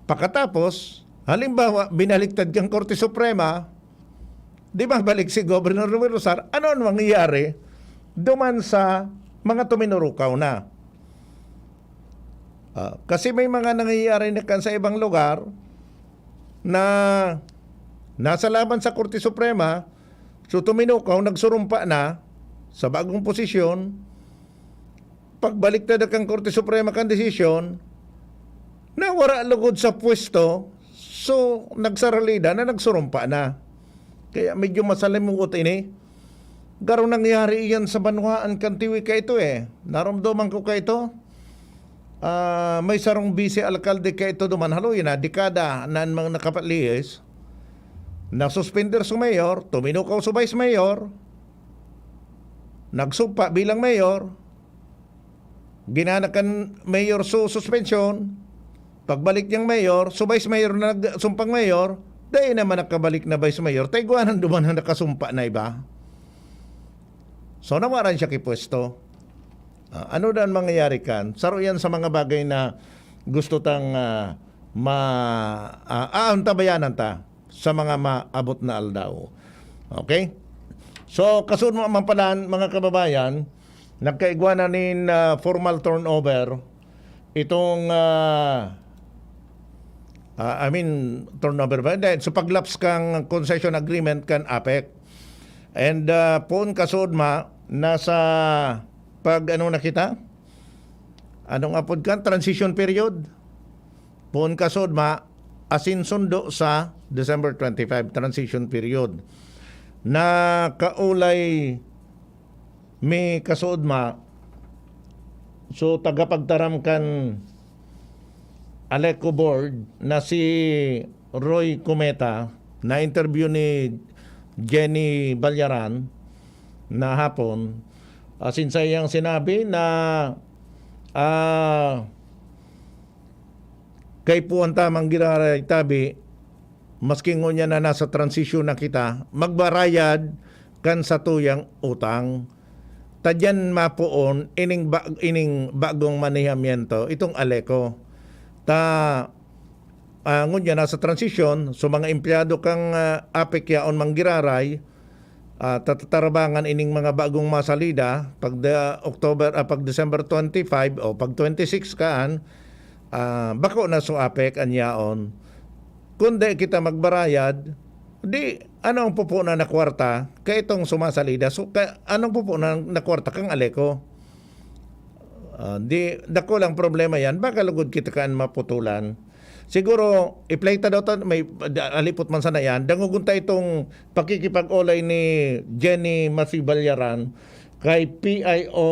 Pagkatapos, halimbawa, binaliktad kang Korte Suprema, di ba balik si Governor Noel Rosal, ano ang mangyayari duman sa mga tuminurukaw na? Kasi may mga nangyayari na kan sa ibang lugar na nasa laban sa Korte Suprema, so tuminukaw, nagsurumpa na sa bagong posisyon, pagbaliktad kang Korte Suprema kang desisyon, na wala lugod sa pwesto, so nagsaralida na nagsurumpa na. Kaya medyo masalimuot ini. Garo nangyari iyan sa banwaan kantiwi ka ito Naramdaman ko ka ito. May sarong vice alkalde ka ito duman haloy na dekada na mga nakapalihis. Nasuspender sa mayor, tuminukaw sa vice mayor, nagsumpa bilang mayor, ginanakan mayor so suspension, pagbalik niyang mayor, so vice mayor na nagsumpang mayor, dahil naman nakabalik na vice mayor, taiguanan duman na nakasumpa na iba. So nawaran siya kipwesto. Ano dan mangyayari kan? Saro yan sa mga bagay na gusto tang tabayanan ta sa mga maabot na aldaw. Okay? So kasunod mo mampalan mga kababayan, nagkaigwana nin formal turnover itong turnover ba? So paglaps kang concession agreement kan APEC. And poon kasod nasa pag na kita? Anong apod kan? Transition period. Poon kasod asin sundo sa December 25 transition period. Na kaulay may kasod so tagapagtaram kan Aleco board na si Roy Cometa na interview ni Jenny Balyaran na hapon, sinsayang sinabi na kay puwan tamang giraray tabi, maski ngunya na nasa transisyon na kita, magbarayad kan sa tuyang utang. Tadyan mapuon ining bagong manihamiento itong Aleco. Ngunya nasa transisyon, so mga empleyado kang APEC yaon manggiraray, tatarabangan ining mga bagong masalida pag pag December 25 o pag 26 kaan, bako na so APEC anyaon. Kundi kita magbarayad, di anong pupunan na kwarta kay itong sumasalida, so anong pupunan na kwarta kang Aleco? Di dako lang problema yan, baka lugod kita kaan maputulan. Siguro i-playta daw may alipot man sana yan, dangugunta itong pakikipag-olay ni Jenny Masibalyaran kay PIO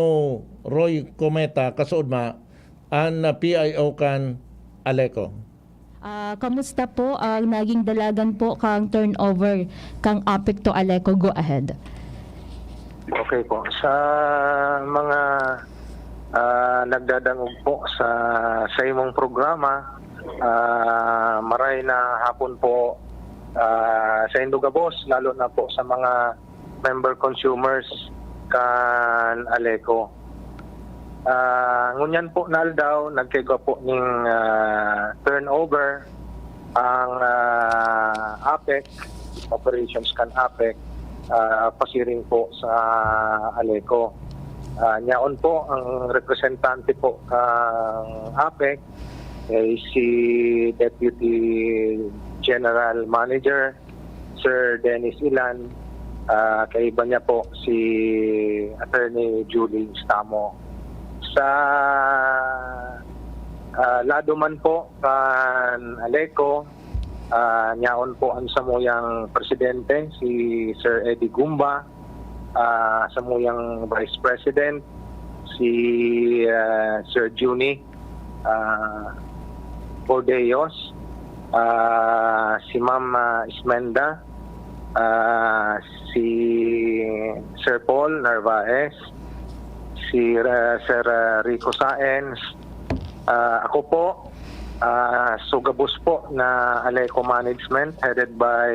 Roy Cometa kasuod an PIO kan Aleco. Kamusta po ang naging dalagan po kang turnover kang APEC to Aleco? Go ahead. Okay po. Sa mga nagdadangog po sa imong programa, maray na hapon po sa Indugabos, lalo na po sa mga member consumers kan Aleco. Ngunyan po naldaw, nagkaiga po ng turnover ang APEC, operations kan APEC, pasiring po sa Aleco. Nyaon po ang representante po ng APEC ay si Deputy General Manager Sir Dennis Ilan, kaiba niya po si Attorney Julie Stamo. Sa lado man po kan Aleco, nyaon po ang samuyang presidente si Sir Eddie Gumba, samuyang Vice President si Sir Juni Bordeos, si Ma'am Ismenda, si Sir Paul Narvaez, si Sir Rico Saenz, ako po, Sugabus po na Aleco Management headed by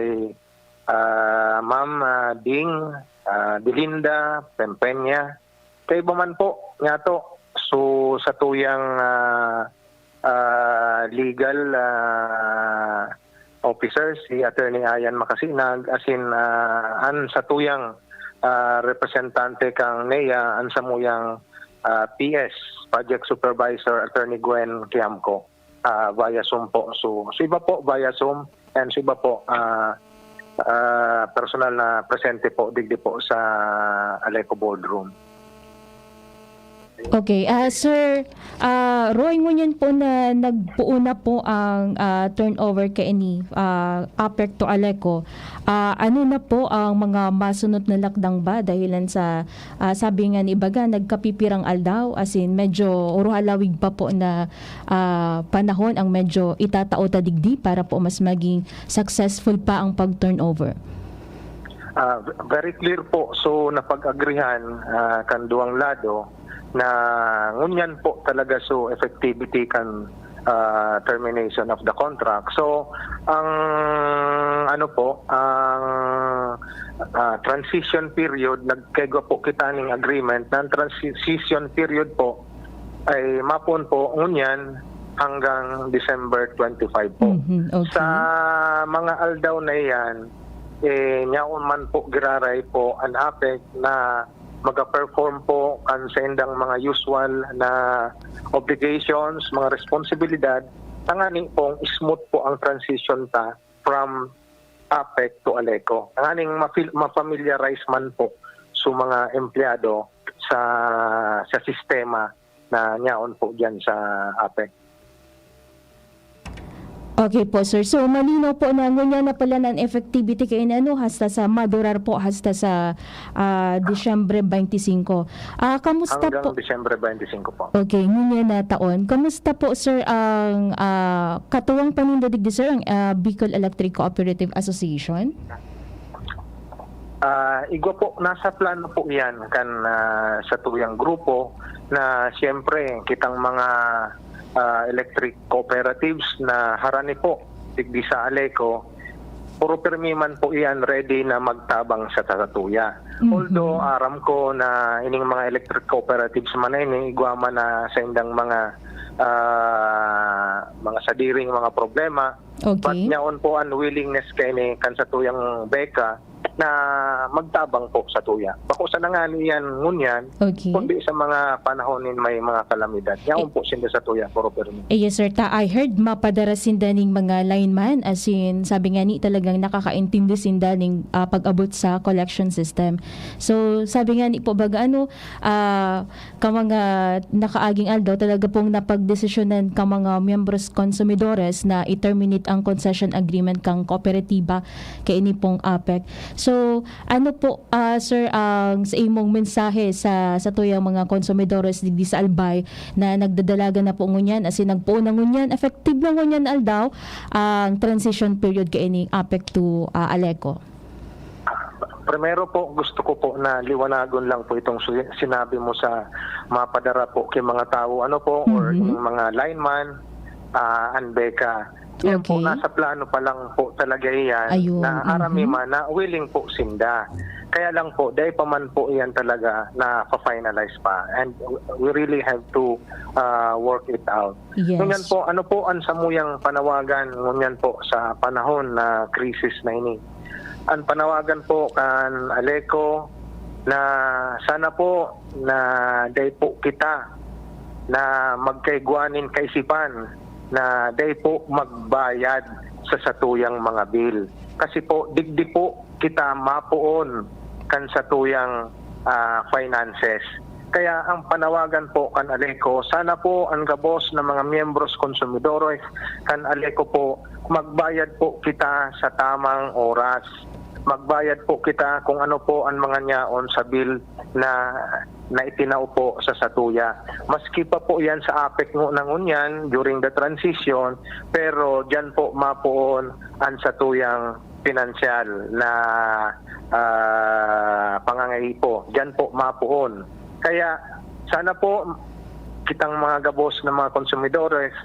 Ma'am Ding Delinda Pempenya. Kay man po nga to, so sa tuyang legal officer, si Attorney Ayan Makasinag, as in an sa tuyang representante kang NEA, an sa muyang PS, Project Supervisor, Attorney Gwen Kiamco, via Zoom po. So iba po via Zoom, and so iba po personal na presente po digdi po sa Aleco Boardroom. Okay, Sir Roy, ngunyan po na nagpuo na po ang turnover kay ni APEC to Aleco. Ano na po ang mga masunod na lakdang ba dahilan sa sabi nga ni Ibaga nagkapipirang aldaw, as in medyo uruhalawig pa po na panahon ang medyo itatao ta digdi para po mas maging successful pa ang pag-turnover? Very clear po. So napag-agrihan kan duwang lado na ngunyan po talaga so effectivity kan termination of the contract. So ang ang transition period, nagkegwa po kita ning agreement ng transition period po ay mapon po ngunyan hanggang December 25 po. Okay. Sa mga aldaw na yan, nyaon man po giraray po an APEC na mag-perform po kan sa indang mga usual na obligations, mga responsibilidad, tanganing pong smooth po ang transition ta from APEC to Aleco. Tanganing ma-familiarize man po sa mga empleyado sa sistema na nyaon po dyan sa APEC. Okay po, sir. So malino po na ngunya na pala ng effectivity kay ano hasta sa madurar po hasta sa Disyembre 25. Kamusta hanggang po? Disyembre 25 po. Okay, ngunya na taon. Kamusta po, sir, ang katuwang panindadig sir ang Bicol Electric Cooperative Association? Igwa po, nasa plano po yan kan sa tuyang grupo na siyempre kitang mga electric cooperatives na harani po digdi sa Aleco, puro permiman po iyan ready na magtabang sa tatatuya. Although aram ko na ining mga electric cooperatives man ini igwama na sa indang mga sadiring mga problema, but nyaon po ang willingness kay ni kan sa tuyang beka na magtabang po sa tuya. Bako sa nangani yan ngunyan, kundi sa mga panahonin may mga kalamidad. Yaon po sinda sa tuya, puro permi. Yes sir, I heard mapadara sinda ning mga lineman, as in sabi nga ni talagang nakakaintindi sinda ning pag-abot sa collection system. So sabi nga ni po baga ka mga nakaaging aldaw talaga pong napagdesisyonan ka mga miyembros konsumidores na i-terminate ang concession agreement kang kooperatiba kay ini pong APEC. So, ano po, sir, ang sa imong mensahe sa tuyang mga konsumidores digdi sa Albay na nagdadalaga na po ngunyan, as in nagpuo na ngunyan, effective na ngunyan aldaw ang transition period kay ini APEC to Aleco? Primero po, gusto ko po na liwanagon lang po itong sinabi mo sa mapadara po kay mga tao, or yung mga lineman, Anbeka. Yan po, nasa plano pa lang po talaga yan. Ayun. Na arami man na willing po sinda. Kaya lang po, dahil pa man po yan talaga na pa-finalize pa. And we really have to work it out. Yes. Ngunyan po, ano po ang samuyang panawagan ngunyan po sa panahon na krisis na ini. Ang panawagan po kan Aleco na sana po na dahil po kita na magkaigwanin kaisipan na day po magbayad sa satuyang mga bill. Kasi po, digdi po kita mapuon kan satuyang finances. Kaya ang panawagan po kan Aleco, sana po ang gabos ng mga miyembros konsumidores kan Aleco po, magbayad po kita sa tamang oras. Magbayad po kita kung ano po ang mga nyaon sa bill na na itinaupo sa Satuya. Maski pa po yan sa APEC ng Unyan during the transition, pero dyan po mapuon ang Satuyang pinansyal na pangangahipo. Dyan po mapuon. Kaya sana po kitang mga gabos ng mga konsumidores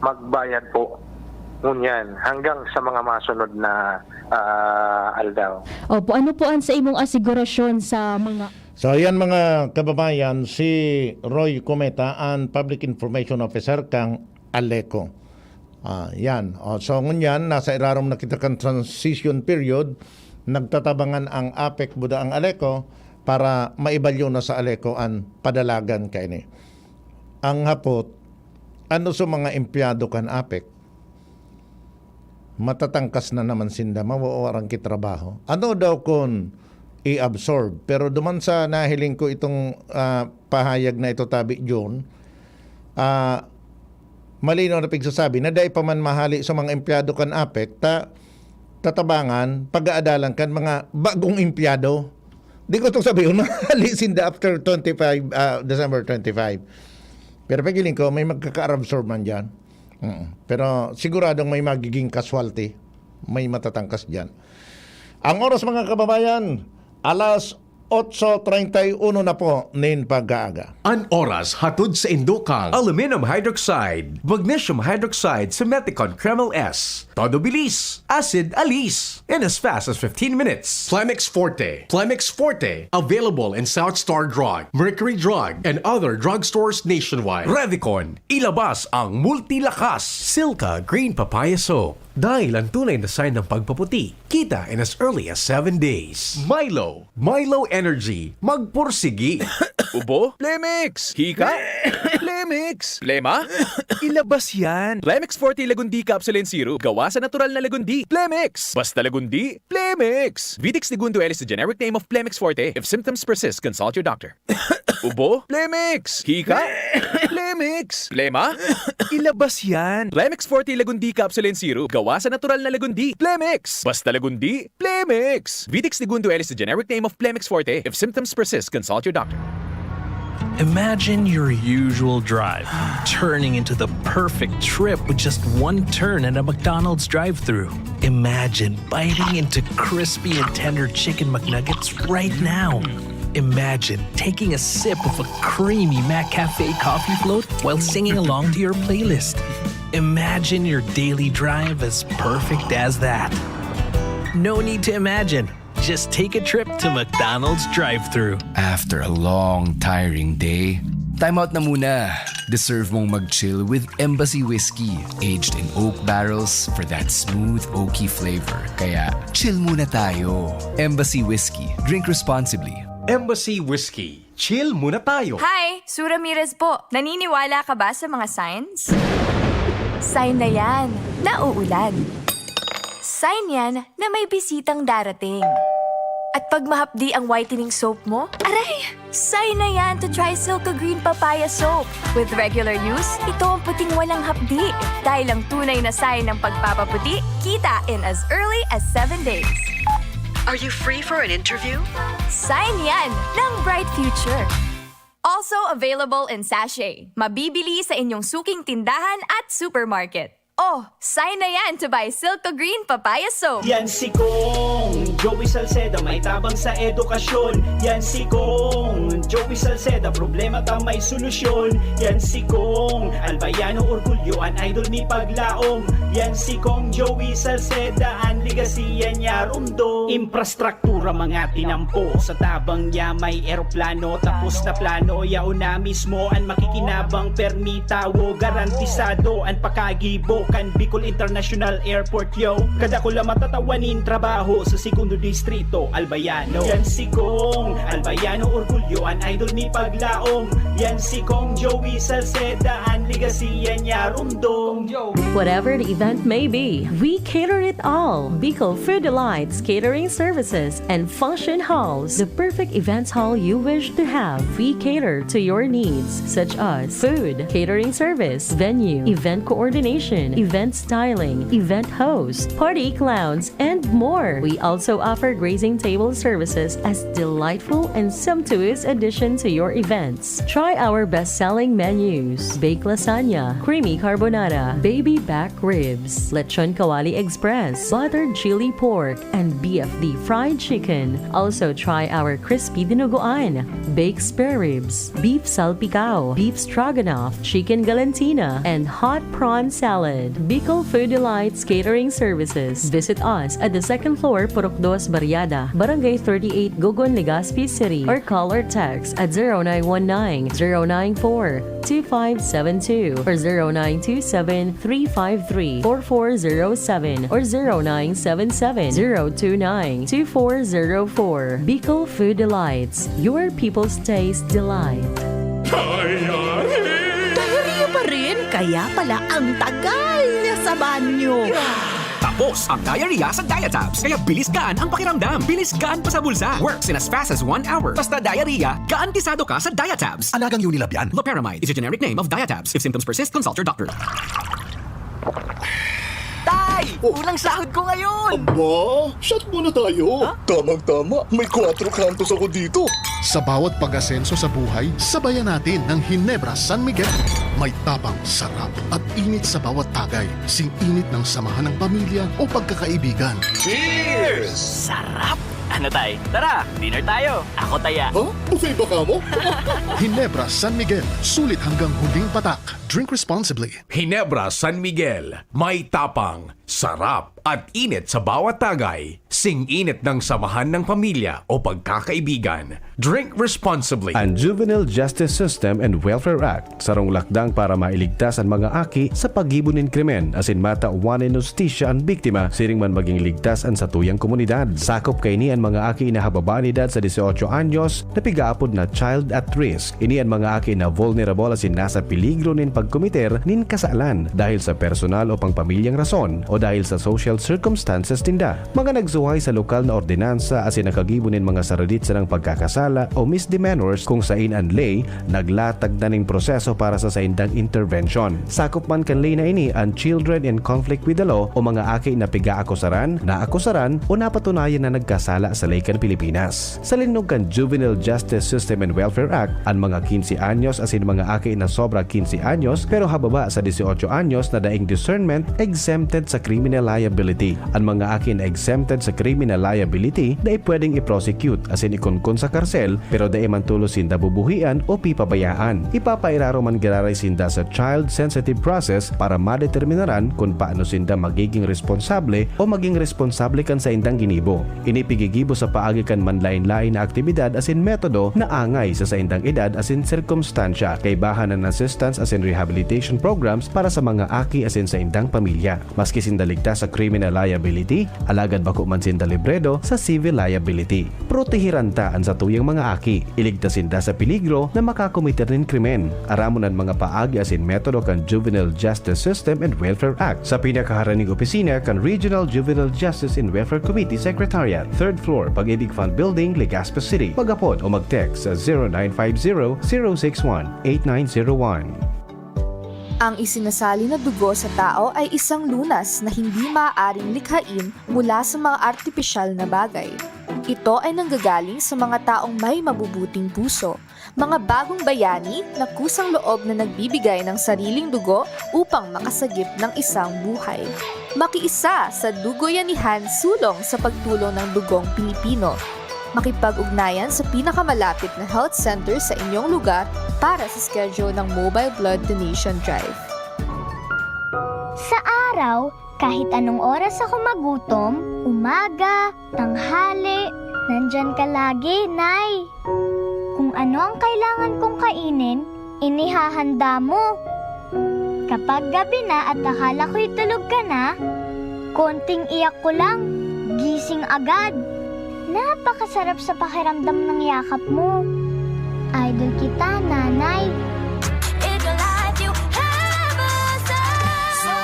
magbayad po ngunyan hanggang sa mga masunod na aldaw. Opo, ano po ang sa imong asigurasyon sa mga... So ayan mga kababayan, si Roy Cometa ang Public Information Officer kang Aleco. Yan. So ngunyan, nasa irarom na kita kang transition period, nagtatabangan ang APEC buda ang Aleco para maibalyo na sa Aleco ang padalagan kaini. Ang hapot, ano sa mga empleyado kan APEC? Matatangkas na naman sinda, mawawarang kitrabaho. Ano daw kung i-absorb? Pero duman sa nahiling ko itong pahayag na ito tabi John, malinaw na pigsasabi na dahil pa man mahali sa mga empleyado kan APEC, tatabangan, pag-aadalan kan mga bagong empleyado. Di ko itong sabihin, mahali sinda after December 25. Pero pagiling ko, may magkaka-absorb man dyan. Pero siguradong may magiging casualty, may matatangkas dyan. Ang oras mga kababayan, alas 8:31 na po nin pag-aaga. An oras hatod sa Indokang aluminum hydroxide, magnesium hydroxide sa Meticon Kreml S. Todo bilis, acid alis in as fast as 15 minutes. Plemix Forte. Plemix Forte, available in South Star Drug, Mercury Drug, and other drugstores nationwide. Revicon, ilabas ang multilakas. Silka Green Papaya Soap. Dahil ang tunay na sign ng pagpaputi, kita in as early as 7 days. Milo. Milo Energy. Magpursigi. Ubo? Plemix! Hika? Plemix! Plema? Ilabas yan! Plemix Forte Lagundi Capsule and Syrup. Gawa sa natural na lagundi. Plemix! Basta lagundi, Plemix! Vitix Segundo L is the generic name of Plemix Forte. If symptoms persist, consult your doctor. Ubo? Plemix! Hika? Plemix! Plema? Ilabas yan! Plemix Forte Lagundi Capsule and Syrup. Gawa sa natural na lagundi. Plemix! Basta lagundi, Plemix! Vitix Segundo L is the generic name of Plemix Forte. If symptoms persist, consult your doctor. Imagine your usual drive turning into the perfect trip with just one turn at a McDonald's drive-thru. Imagine biting into crispy and tender chicken McNuggets right now. Imagine taking a sip of a creamy McCafe coffee float while singing along to your playlist. Imagine your daily drive as perfect as that. No need to imagine. Just take a trip to McDonald's drive-thru. After a long, tiring day, time out na muna. Deserve mong mag-chill with Embassy Whiskey, aged in oak barrels for that smooth, oaky flavor. Kaya, chill muna tayo. Embassy Whiskey. Drink responsibly. Embassy Whiskey. Chill muna tayo. Hi! Sue Ramirez po. Naniniwala ka ba sa mga signs? Sign na yan, na uulan. Sign yan na may bisitang darating. At pag mahapdi ang whitening soap mo, aray! Sign na yan to try Silka Green Papaya Soap. With regular use, ito ang puting walang hapdi. Dahil ang tunay na sign ng pagpapaputi, kita in as early as 7 days. Are you free for an interview? Sign yan ng bright future. Also available in sachet. Mabibili sa inyong suking tindahan at supermarket. Oh, sign na yan to buy Silka Green Papaya Soap. Yan si Kong Joey Salceda, may tabang sa edukasyon. Yan si Kong Joey Salceda, problema ta may solusyon. Yan si Kong Albayano Orgulyo, an idol ni paglaom. Yan si Kong Joey Salceda, an ligasiya niya rumdo. Infrastruktura mga tinampo, sa tabang niya may eroplano. Tapos na plano, yaon na mismo an makikinabang permitawo. Garantisado an pakagibo kan Bicol International Airport yo. Kada ko lang matatawanin trabaho sa segundo distrito Albayano. Yan si Kong Albayano Orgulyo, an idol ni paglaom. Yan si Kong Joey Salceda, an ligasiya niya rumdo. Whatever the event may be, we cater it all. Bicol Food Delights Catering Services and Function Halls, the perfect events hall you wish to have. We cater to your needs, such as food, catering service, venue, event coordination, event styling, event host, party clowns, and more. We also offer grazing table services as delightful and sumptuous addition to your events. Try our best-selling menus: baked lasagna, creamy carbonara, baby back ribs, lechon kawali express, buttered chili pork, and BFD fried chicken. Also try our crispy dinuguan, baked spare ribs, beef salpicao, beef stroganoff, chicken galantina, and hot prawn salad. Bicol Food Delights Catering Services. Visit us at the second floor, Purok 2, Barriada, Barangay 38, Gogon, Legazpi City, or call or text at 0919-094-2572 or 0927-353-4407 or 0977-029-2404. Bicol Food Delights, your people's taste delight. Diarrhea pa rin, kaya pala ang tagal niya sa banyo. Tapos ang diarrhea sa Diatabs. Kaya bilis gaan ang pakiramdam. Bilis gaan pa sa bulsa. Works in as fast as 1 hour. Basta diarrhea, garantisado ka sa Diatabs. Alagang Unilab yan. Loperamide is a generic name of Diatabs. If symptoms persist, consult your doctor. Tay! Unang sahod ko ngayon! Aba, shot muna tayo. Tamang-tama, may 4 kantos ako dito. Sa bawat pag-asenso sa buhay, sabayan natin ng Ginebra San Miguel. May tapang, sarap at init sa bawat tagay. Sing-init ng samahan ng pamilya o pagkakaibigan. Cheers! Sarap! Ano tay? Tara, dinner tayo. Ako taya. Ha? Buffet ba ka mo? Ginebra San Miguel. Sulit hanggang huling patak. Drink responsibly. Ginebra San Miguel. May tapang, sarap at init sa bawat tagay. Sing-init ng samahan ng pamilya o pagkakaibigan. Drink responsibly. Ang Juvenile Justice System and Welfare Act sarong lakdang para mailigtas ang mga aki sa paggibunin krimen asin matauwanin justisya ang biktima siring man maging ligtas ang satuyang komunidad. Sakop kay ni ang mga aki na hababaan edad sa 18 anyos na pigaapod na child at risk. Ini ang mga aki na vulnerable asin nasa peligro nin pagkomiter nin kasalan dahil sa personal o pangpamilyang rason o dahil sa social circumstances tinda. Mga nagsuhay sa lokal na ordinansa asin nakagibunin mga saradit sa ng pagkakasala o misdemeanors kung sain ang lay naglatag na ning proseso para sa saindang intervention. Sakop man kan lay na ini ang children in conflict with the law o mga aki na piga-akusaran, naakusaran o napatunayan na nagkasala sa laykan Pilipinas. Sa linog kan Juvenile Justice System and Welfare Act, ang mga 15 anyos asin mga aki na sobra 15 anyos pero hababa sa 18 anyos na daing discernment exempted sa criminal liability. Ang mga aki na exempted sa criminal liability na pwedeng i-prosecute asin ikunkun sa karsel pero da man tulo sinda bubuhian o pipabayaan. Ipapairaro man gararay sinda sa child sensitive process para madeterminaran kung paano sinda magiging responsable o maging responsable kan sa indang ginibo. Inipigigibo sa paagi kan manlain-lain na aktibidad asin metodo na angay sa saindang edad asin sirkumstansya kay bahan ng assistance asin rehabilitation programs para sa mga aki asin sa indang pamilya. Maski sinda ligtas sa criminal liability, alagad bako man sinda libredo sa civil liability. Protehiran ta ang satuyang mga aki. Iligtasin da sa peligro na makakomiter nin krimen. Aramon ang mga paagi asin metodo kan Juvenile Justice System and Welfare Act sa pinakaharaning opisina kan Regional Juvenile Justice and Welfare Committee Secretariat, 3rd floor, Pag-ibig Fund Building, Legazpi City. Magapod o mag-text sa 0950-061-8901. Ang isinasali na dugo sa tao ay isang lunas na hindi maaaring likhain mula sa mga artipisyal na bagay. Ito ay nanggagaling sa mga taong may mabubuting puso, mga bagong bayani na kusang loob na nagbibigay ng sariling dugo upang makasagip ng isang buhay. Makiisa sa Dugoyanihan sulong sa pagtulong ng dugong Pilipino. Makipag-ugnayan sa pinakamalapit na health center sa inyong lugar para sa schedule ng Mobile Blood Donation Drive. Sa araw, kahit anong oras ako magutom, umaga, tanghali, nandyan ka lagi, Nay. Kung ano ang kailangan kong kainin, inihahanda mo. Kapag gabi na at akala ko'y tulog ka na, konting iyak ko lang, gising agad. Napakasarap sa pakiramdam ng yakap mo. Idol kita, Nanay. It's a life you have a son. So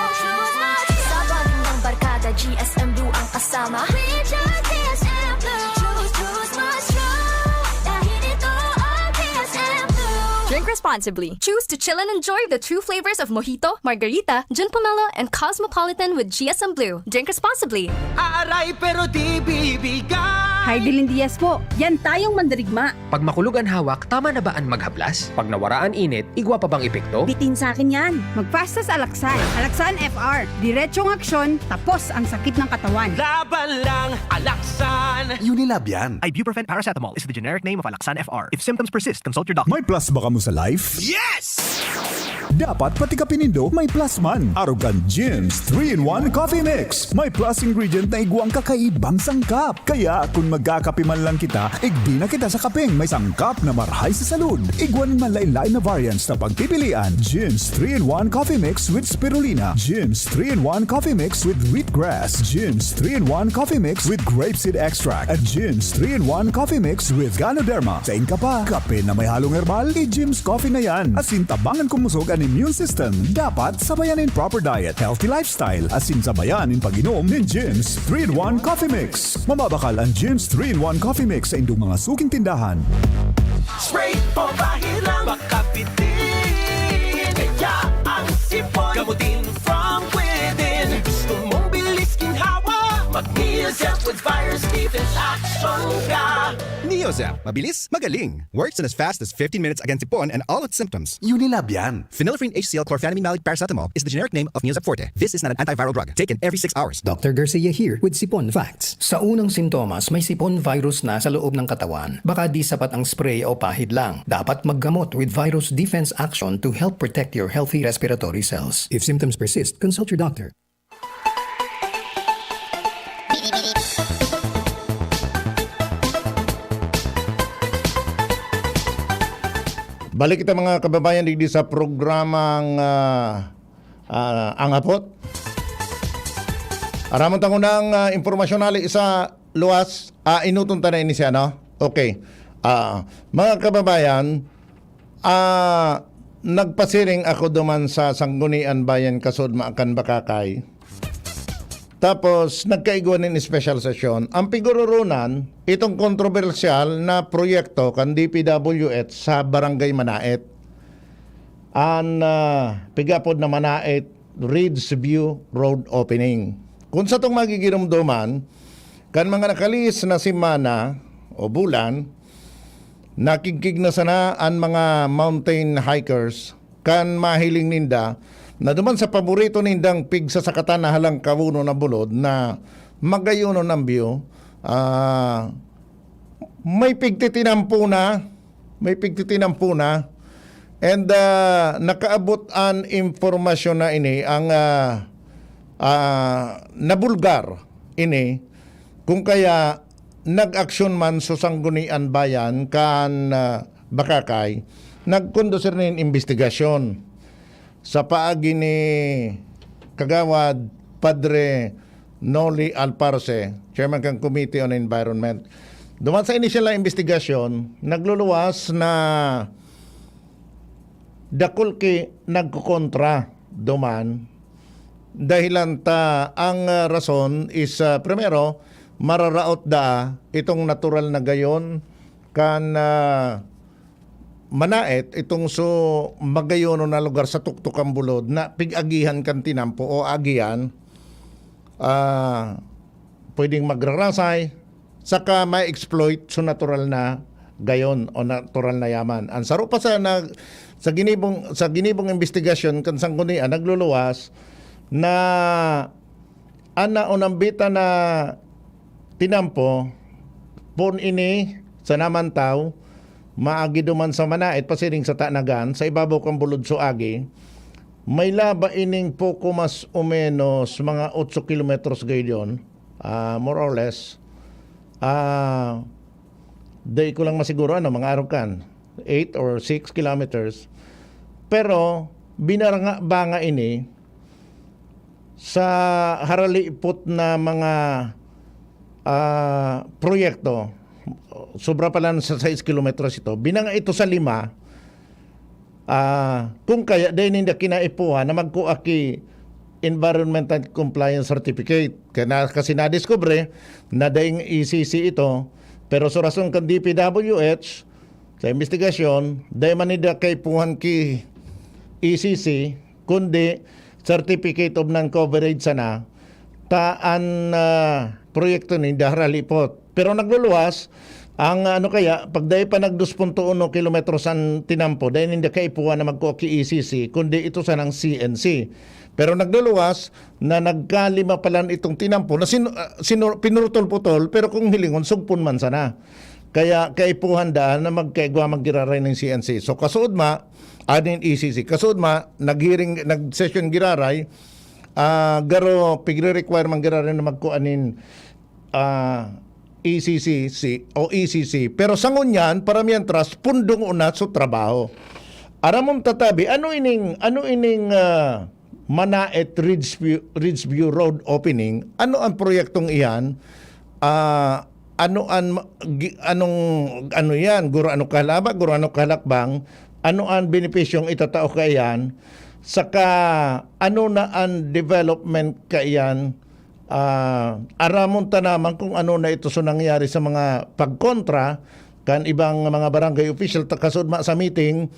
GSM Blue ang kasama. We choose GSM Blue. Choose mas true. Dahil ito ang GSM Blue. Drink responsibly. Choose to chill and enjoy the true flavors of Mojito, Margarita, Gin Pomelo, and Cosmopolitan with GSM Blue. Drink responsibly. Aaray pero di bibigay. Heidelin Diaz po, yan tayong mandirigma. Pag makulog ang hawak, tama na ba ang maghaplas? Pag nawaraan init, igwa pa bang epekto? Bitin sa akin yan. Magpastas Alaksan. Alaksan FR. Diretsyong aksyon, tapos ang sakit ng katawan. Laban lang, Alaksan! Unilab yan. Ibuprofen paracetamol is the generic name of Alaksan FR. If symptoms persist, consult your doctor. May plus ba ka mo sa life? Yes! Dapat pati ka pinindo may plus man. Arugan Jim's 3-in-1 Coffee Mix. May plus ingredient na iguang kakaibang sangkap. Kaya kung magkakape man lang kita, igdi na kita sa kapeng may sangkap na marhay sa salud. Igwanin man lain-lain na variants na pagpipilian. Jim's 3-in-1 Coffee Mix with Spirulina. Jim's 3-in-1 Coffee Mix with Wheatgrass. Jim's 3-in-1 Coffee Mix with Grapeseed Extract. At Jim's 3-in-1 Coffee Mix with Ganoderma. Sa ka pa, kape na may halong herbal, i-Jim's Coffee na yan. Asin tabangan kumusog ang immune system. Dapat sabayanin proper diet, healthy lifestyle. Asin sabayanin pag-inom ng Jim's 3-in-1 Coffee Mix. Mamabakal ang Jim's 3-in-1 Coffee Mix sa indong mga suking tindahan. Spray o bahid lang makapitin. Kaya ang sipon gamutin from within. Gusto mong bilis ginhawa, mag-Neozep with virus defense action ka. Neozep, mabilis, magaling. Works in as fast as 15 minutes against sipon and all its symptoms. Unilab yan. Phenylephrine HCl chlorphenamine malic paracetamol is the generic name of Neozep Forte. This is not an antiviral drug. Taken every 6 hours. Dr. Garcia here with Sipon Facts. Sa unang sintomas, may sipon virus na sa loob ng katawan. Baka di sapat ang spray o pahid lang. Dapat maggamot with virus defense action to help protect your healthy respiratory cells. If symptoms persist, consult your doctor. Balik kita mga kababayan digdi sa programang Angapot. Aramon tangunang impormasyon nali isa luwas inutunta na ini siya, no? Okay. Mga kababayan, nagpasiring ako duman sa Sanggunian Bayan Kasod Maakan Bakakay. Tapos nagkaiguan ng special session. Ang pigururunan, itong kontrobersyal na proyekto kan DPWH sa Barangay Manaet. Ang pigapod na Manaet Reeds View Road Opening. Kung sa itong magigirumduman, kan mga nakalis na simana o bulan, nakikig na sana ang mga mountain hikers kan mahiling ninda na duman sa paborito nindang pigsa sa sakatan na halang kawuno na bulod na magayuno ng view, may pigtitinampo na and nakaabot ang informasyon na ini ang nabulgar ini kung kaya nag-aksyon man sa Sanggunian Bayan kan Bakakay, nagkondusir na yung investigasyon sa paagi ni Kagawad Padre Noli Alparce, Chairman ng Committee on Environment. Duman sa initial na investigasyon, nagluluwas na dakulki nagkukontra duman dahilan ta ang rason is primero mararaot da itong natural na gayon kan Manaet itong so magayono na lugar sa tuktukang bulod na pig-agihan kan tinampo o agian pwedeng magrarasay saka ma-exploit so natural na gayon o natural na yaman. Ang saro pa sa ginibong investigasyon kan Sanggunian nagluluwas na ana o nambita na tinampo pon ini sa namantaw maagi duman sa Manaet pasiring sa Tanagan sa ibabaw kang bulod so agi may laba ining poko mas o menos mga 8 kilometros gayon more or less day ko lang masiguro mga araw kan 8 or 6 kilometers pero binaranga banga ini sa haraliipot na mga proyekto. Sobra pala sa 6 kilometros ito. Binanga ito sa 5. Kung kaya dahil hindi kinaipuha na magkuaki Environmental Compliance Certificate. Kasi na-discover na daing ECC ito, pero sa rason kan DPWH, sa investigasyon, dahi manida kay puhan ki ECC, kundi Certificate of Non-Coverage sana, taan proyekto ni dahralipot. Pero nagluluwas, ang pag dahi pa nag 2.1 kilometro san tinampo, dahil hindi kaipuan na magkuha ki ECC, kundi ito sanang CNC. Pero nagluluwas na nagkalima palan itong tinampo na pinurutol-putol, pero kung hilingon, sugpon man sana. Kaya kaipuhan daan na magkaigwa maggiraray ng CNC. So kasuod ma, adin ECC, kasuod ma, nag-session giraray, garo pigre-require manggiraray na magkuanin ECC o ECC. Pero sa ngunyan, paramihan trust, pundong una sa trabaho. Aramong tatabi, ano ining Manaet Ridgeview Road opening? Ano ang proyektong iyan? Ano yan? Guro ano kalaba, guro ano kalakbang? Ano ang benepisyong itatao kayan? Saka ano na ang development kayan? Aramon ta naman kung ano na ito so nangyari sa mga pagkontra kan ibang mga barangay official kasud ma sa meeting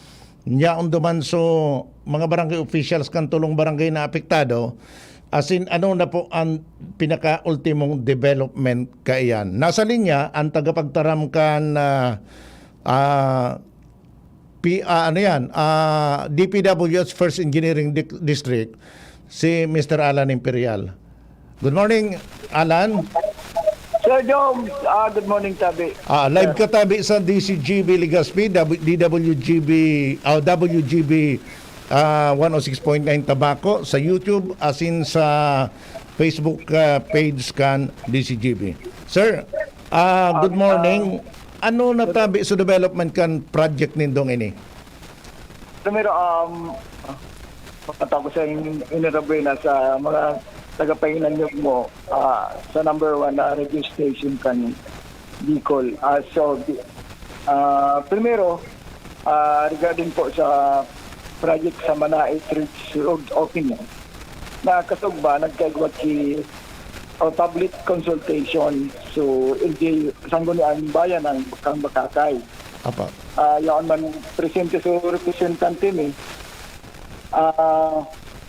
nyaon duman so mga barangay officials kan tulong barangay na apektado, as in ano na po ang pinaka-ultimong development kaiyan. Nasa linya ang tagapagtaram kan DPWH First Engineering District, si Mr. Alan Imperial. Good morning, Alan. Sir Jones, good morning, Tabi. Live ka tabi sa DCGB Legazpi, WGB 106.9 Tabaco sa YouTube, as in sa Facebook page kan DCGB. Sir, good morning. Ano natabi sa development kan project nindong ini? Primero, patako sa iniraboy na sa mga tagapahinan niyo mo sa number 1 na radio station kan Bicol. Primero, regarding po sa project sa Manaet Ridge Road opening, na kasugba nagkaigwat ki public consultation so LJ sanggunian bayan ng Bakakay. Apa? Yan man presente sa representante ni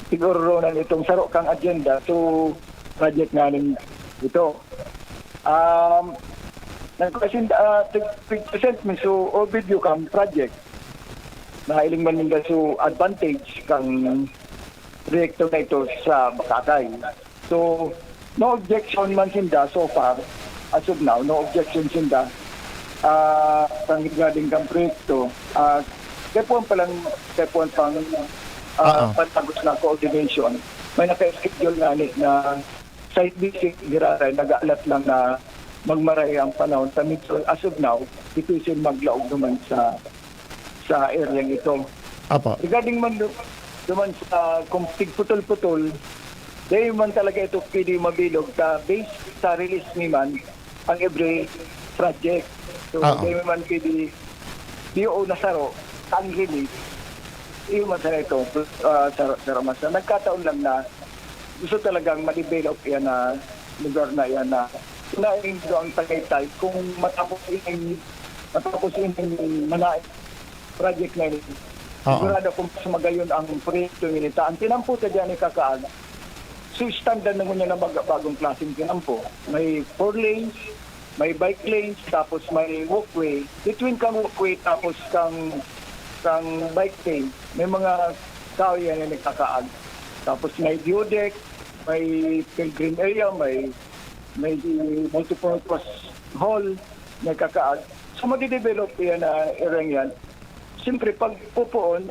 siguro na itong saro kang agenda to project namin ito. Nag-present me so overview kang project na iling man nila so advantage kang proyekto na ito sa Bakakay. So, no objection man sinda so far, as of now, no objection sinda regarding kang proyekto. Tepuan pang pantagos na coordination. May naka-schedule nga na site visit giraray, nag-aalat lang na magmaray ang panahon sa midso. As of now, difícil maglaog naman sa area ito. Apa. Regarding man naman sa kung tigputol-putol, dahil man talaga ito pwede mabilog based sa release ni man ang every project. So, dahil man pwede DO na saro, ang release, iyo man sa ito, sa Ramasa. Nagkataon lang na gusto talagang ma-develop yan na lugar na yan na unahin doon ang Tagaytay kung matapos yung Manaet project na yun. Sigurado kung sumagayon ang proyekto nilita. Ang tinampo sa dyan ni Kakaag, so standard na niya na bagong klaseng tinampo. May 4 lanes, may bike lanes, tapos may walkway. Between kang walkway tapos kang bike lane, may mga tao yan na nagkakaag. Tapos may view deck, may pilgrim area, may multipurpose hall, nagkakaag. So madidevelop yan na area yan. Siyempre, pag pupuon,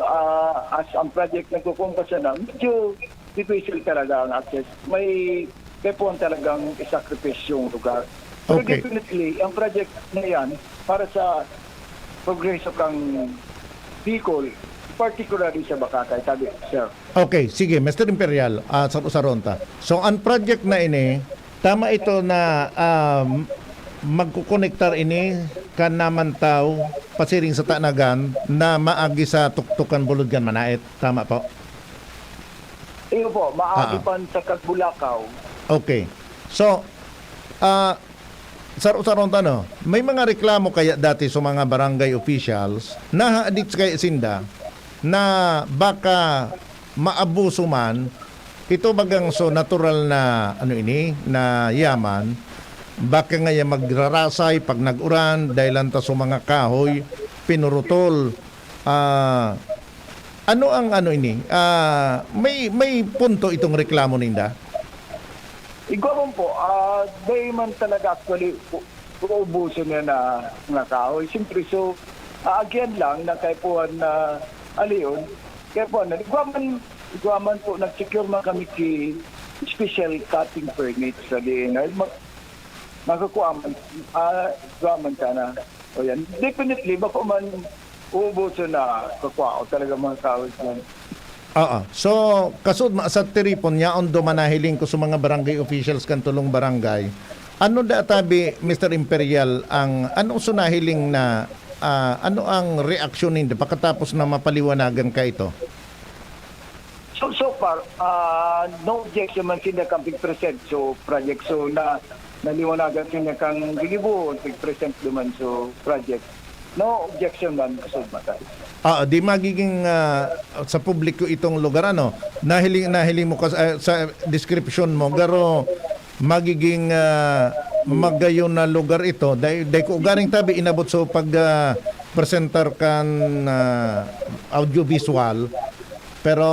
as ang project nagkukumpasa na, medyo difficile talaga ang access. May pupuon talagang isakripisyo yung lugar. Pero definitely, ang project na yan, para sa progreso kang Bicol, particularly sa Bakakay, sabi, sir. Okay, sige, Mr. Imperial, sa Ronta. So, ang project na ini, tama ito na magkukonektar ini kan naman tao pasiring sa Tanagan na maagi sa Tuktukan Buludgan Manaet. Tama po? Iyo po, maagipan sa Kagbulakaw. Okay. So, saron tanong, may mga reklamo kaya dati sa mga barangay officials na haadit kay Sinda na baka maabuso man ito bagang so natural na na yaman, baka nga magrarasay pag nag-uran dahil anta sa mga kahoy pinurutol. Ano ang may punto itong reklamo ninda? Igawon po, day man talaga actually uubuso niya na kahoy. Siyempre, so, again lang, nakaipuan na aliyon. Kaya po, igwaman po, nag-secure man kami ki special cutting permit sa DNR. Makakuaman, igwaman ka na. O yan, definitely, baka man uubuso na kakuha o talaga mga kahoy yan. So, kasud sa tiripon niya on manahiling ko sa mga barangay officials kan tulong barangay. Ano databi Mr. Imperial ang anong sunahiling na ano ang reaksyon ninyo pagkatapos na mapaliwanagan ka ito? So far, no objection man sila kang present so project. So naliwanagan sila kang gigibo present naman so project. No objection man kasud matay. Di magiging sa publiko itong lugar nahiling mo sa description mo garo magiging magayon na lugar ito dahil ko garing tabi inabot so pag presenter kan audiovisual pero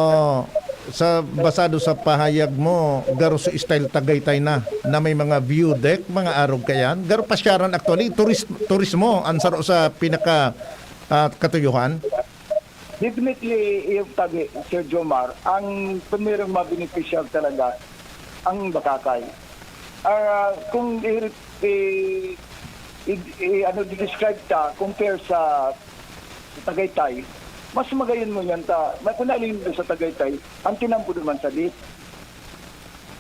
sa basado sa pahayag mo garo sa style Tagaytay na may mga view deck mga arog kayan garo pasyaran actually turismo ansar sa pinaka katuyuhan. Definitely yung tabi Sir Jomar ang pumirang mabeneficial talaga ang Bakakay. Kung describe ta compare sa Tagaytay, mas magayon mo yan ta. May kunalin mo sa Tagaytay, ang tinampo naman sa list.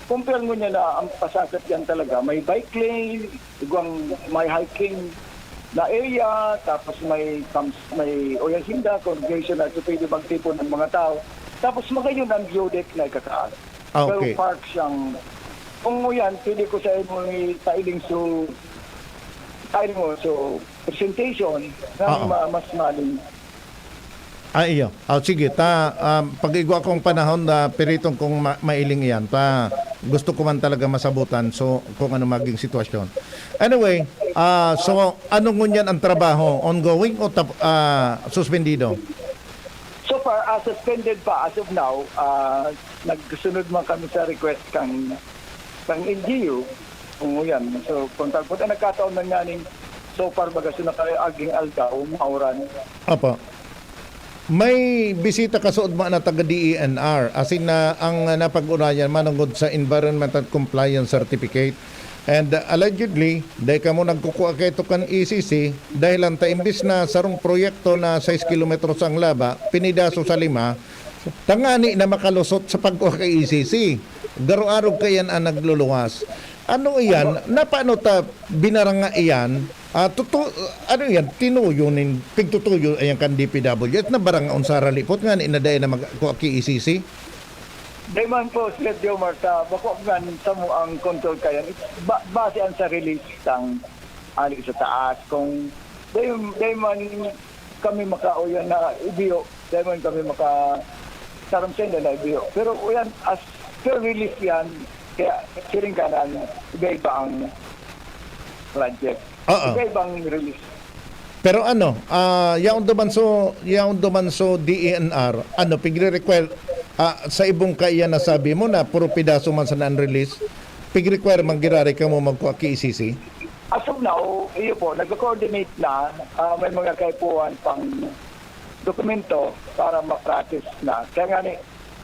Compare mo niya na ang pasakit yan talaga. May bike lane, may hiking na area, tapos may Oyasinda, congregation na pwede magtipon ng mga tao. Tapos magayon ang view deck na ikataas. Pero Okay. park siyang, kung mo yan, pwede ko sa mo tailing so presentation na mas maling. Iyo. Sige, pag-igwa kong panahon na piritong kung mailing iyan, gusto ko man talaga masabutan so kung ano maging sitwasyon. Anyway, so anong ngunyan ang trabaho? Ongoing o suspendido? So far, suspended pa as of now. Nagsunod man kami sa request kang LGU. Kung yan. So, kung nagkataon na nga so far baga na kayo aging alta o mauran. Opo. May bisita kasuod mga na taga DENR asin na ang napag-unayan manungod sa Environmental Compliance Certificate and allegedly dahil ka mo nagkukuha kayo kan ECC dahil ang imbis na sarong proyekto na 6 kilometros ang laba pinidaso sa 5 tangani na makalusot sa pagkuha kay ECC garo-arog kayan ang nagluluwas. Ano iyan? Napano ta binaranga iyan? Ano yan? Tinuyunin, pigtutuyo ayan kan DPW at nabaranga unsara lipot nga ni naday na magkuha kay ECC? Di man po, Sir Jomar, sa bakugan sa mo ang control kayan. Base ang sa release ng ali sa taas. Kung di man kami makauyan na ibiyo, di man kami makasaramsenda na ibiyo. Pero yan, as per release yan, kaya siring ka na iba-iba ang project. Iba-ibang release. Pero yaong dumanso DENR, pigre-require sa ibong kaya na sabi mo na puro pidaso man sa non-release, pig-require manggirari ka mo magkuha kay ECC? As of now, iyo po, nag-coordinate na, may mga kaipuan pang dokumento para ma-practice na. Kaya nga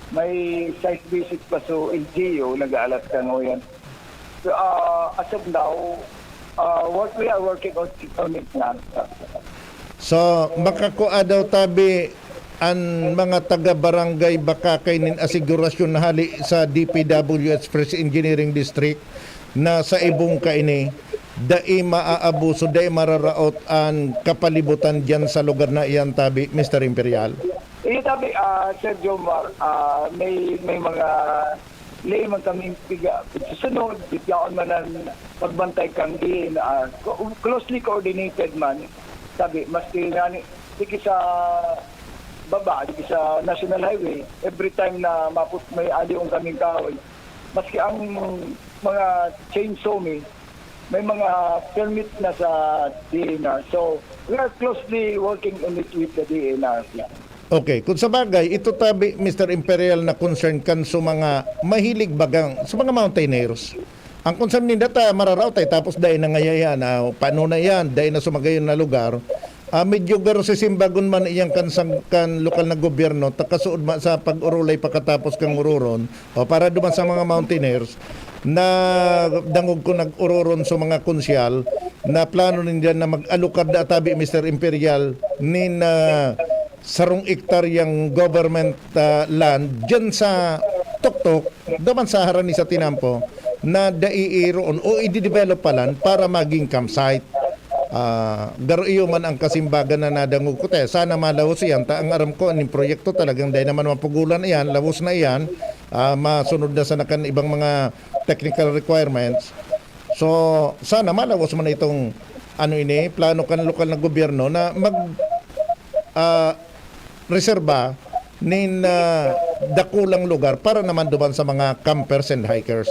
may site visit pa so LGU, nag-aalat ka ngayon. So, as of now, we are working on it na. So, makakuha daw tabi ang mga taga-barangay Bakakay nin asigurasyon na hali sa DPWH Fresh Engineering District na sa ibong kaini dai maaabuso, dai mararaot ang kapalibutan dyan sa lugar na iyan tabi, Mr. Imperial? Tabi, Sergio Mar, may mga layman kami susunod, bigyan man ang pagbantay kang closely coordinated man. Sabi, maski nga sige sa baba, sige sa National Highway, every time na may aliong kaming kahoy, maski ang mga chainsaw may mga permit na sa DNR. So, we are closely working on it with the DNR. Okay, kung sa bagay, ito tabi, Mr. Imperial, na concern kan sa mga mahilig bagang, sa mga mountaineers. Ang concern nila mararautay, tapos dahil na ngayayan, paano na yan, dahil na sumagayon na lugar, medyo garo si simbagon man iyang kan lokal na gobyerno, takasuod sa pag-urulay pagkatapos kang ururon, o para duman sa mga mountaineers, na dangog ko nag-ururon sa mga konsyal, na plano ninyo na mag-alukad na tabi, Mr. Imperial, sarong ektaryang government land dyan sa Tuktok, daman sa harani sa Tinampo, na daiiroon o i-develop palan para maging campsite. Garo iyo man ang kasimbagan na nadangog ko tayo. Sana malawos yan. Ang aram ko, ang proyekto talagang dahil naman mapugulan na yan, lawos na yan, masunod na sa nakan ibang mga technical requirements. So, sana malawos man itong plano kan lokal na gobyerno na reserba nin dakulang lugar para naman duman sa mga campers and hikers.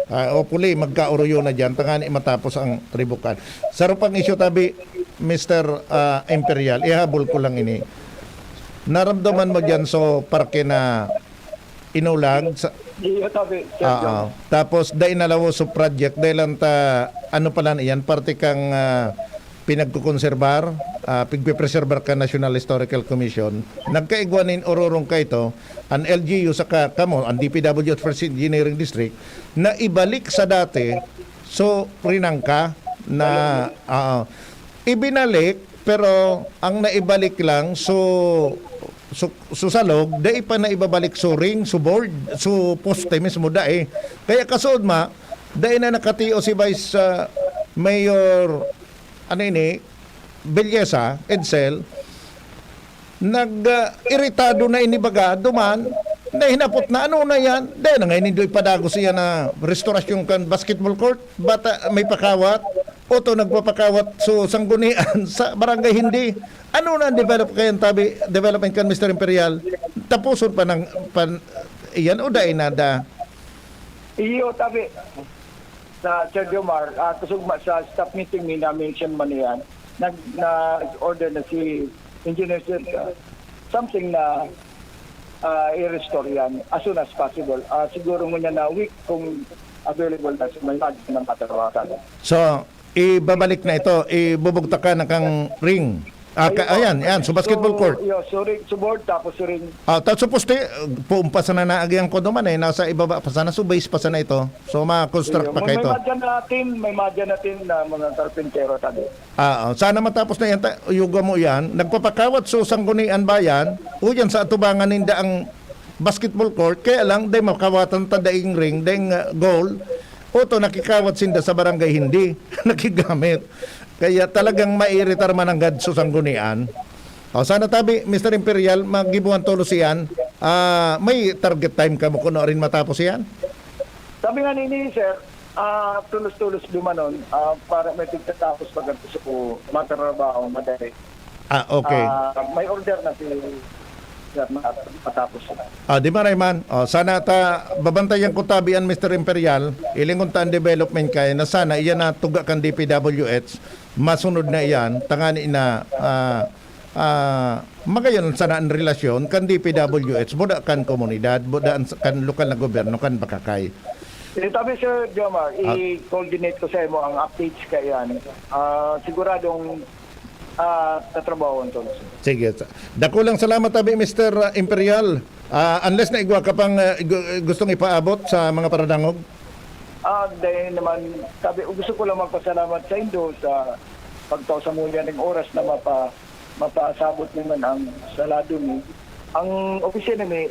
Hopefully magkauruyo na dyan tangani matapos ang tribukan. Sarupang isyo tabi, Mr. Imperial, ihabol ko lang ini. Naramdaman mo dyan so parke na inulag sa tapos dahil nalawo sa project dahil lang pala na yan, parte kang pinagkukonserbar, pigpipreserbar ka National Historical Commission, nagkaigwanin ororong ka ito, ang LGU sa kamo, ang DPW at First Engineering District, na ibalik sa dati, so rinangka na ibinalik, pero ang naibalik lang, so salog, dahil pa na ibabalik so ring, so board, so poste mismo dahil. Kaya kasood dahil na nakatiyo si Vice Mayor Belleza, Edsel, nag-iritado na inibaga, duman, na hinapot na na yan, dahil na ngayon hindi padago siya na restorasyon kan basketball court, bata may pakawat, oto nagpapakawat so sanggunian sa barangay hindi. Ano na development kan Mr. Imperial? Tapuson pa ng iyan o dahil nada? Iyo, tabi. Sa Sergio Mar, kasugma sa staff meeting na-mention man yan, nag-order na si Engineer something na i-restore yan as soon as possible. Siguro mo niya na week kung available na may magic ng patarawakan. So, ibabalik na ito, ibubugta ka na kang ring. Ayan, so basketball court. So board, tapos ring. Tapos poste, puumpas na naagyan ko naman nasa ibaba pa sana, so base pa sana ito. So ma-construct pa kayo ito. May madya natin na mga karpintero tabi. Sana matapos na yan, yuga mo yan, nagpapakawat so sanggunian bayan, o yan sa atubangan ninda ang basketball court, kaya lang, day makawatan ta daing ring, daing goal, o to nakikawat sinda sa barangay hindi, nakigamit. Kaya talagang mairitar man ang gadso sanggunian. Sana tabi, Mr. Imperial, magibuhan tulos yan. May target time ka mo kuno rin matapos yan? Sabi nga nini, sir, tulos-tulos dumanon para may tigtatapos pagkatapos ko matrabaho, madali. Okay. May order na si sir matapos. Di ba, Rayman? Sana babantayan ko tabian, Mr. Imperial, ilingon ta ang development kaya na sana iyan na tuga kan DPWH, masunod na iyan, tangani na magayon sana ang relasyon kan DPWH, buda kan komunidad, buda kan lokal na gobyerno, kan bakakay. Sabi Sir Jomar, i-coordinate ko sa mo ang updates kaya yan. Siguradong tatrabaho ito. Sige. Dako lang salamat tabi, Mr. Imperial. Unless na igwa ka pang gustong ipaabot sa mga paradangog? Dahil naman, gusto ko lang magpasalamat sa Indo sa pagtaw sa muli ng oras na mapasabot naman ang salado ni. Ang opisina ni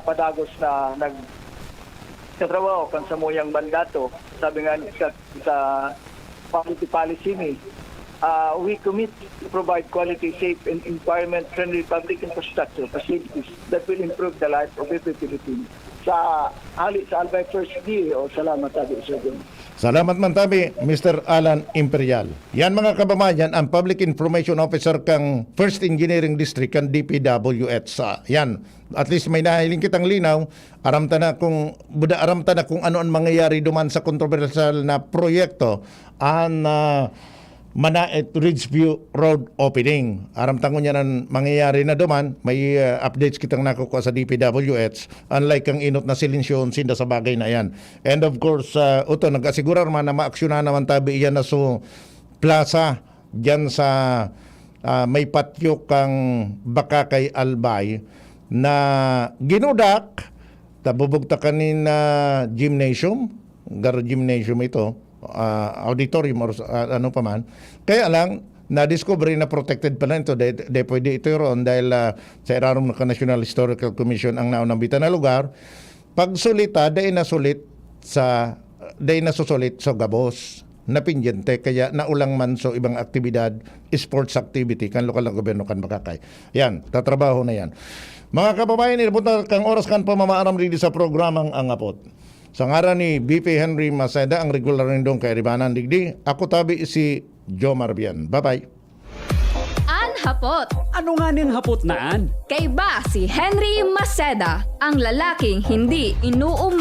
padagos na nagtatrabaho kan sa muyang mandato. Sabi nga sa policy ni, we commit to provide quality, safe, and environment-friendly public infrastructure facilities that will improve the life of every Filipino. Sa Albay First DO, salamat tabi sa Diyos. Salamat man tabi, Mr. Alan Imperial. Yan mga kababayan, ang Public Information Officer kang First Engineering District kang DPWH. Yan, at least may nahiling kitang linaw, aramta na kung ano ang mangyayari duman sa kontrobersyal na proyekto ang Manaet Ridgeview Road opening. Aramtan ko niya ng mangyayari na duman, may updates kitang nakukuha sa DPWH, unlike ang inot na silensyon sinda sa bagay na yan. And of course, uto, nag-asigurar man na maaksyonan naman tabi iyan na so plaza dyan sa may patyo kang Bakakay Albay na ginudak, tabubugta kanin gymnasium, gymnasium ito, auditorium or ano pa man. Kaya lang, na-discover na protected pala ito. De pwede ito ron dahil sa irarom ng National Historical Commission ang naunambitan na lugar. Pagsulita, dahil nasusulit sa gabos na pindyente, kaya naulang man so ibang aktibidad, sports activity, kan lokal ng gobyerno kan Bakakay. Yan, tatrabaho na yan. Mga kababayan, inipunta kang oras kan pamamaaram rin sa programang Angapot. Sa ngaran ni BP Henry Maceda, ang regular nindong kairibanan digdi, ako tabi si Joe Marbian. Bye-bye. Hapot. Ano nga niyang hapot naan? Kay ba si Henry Maceda, ang lalaking hindi inuuma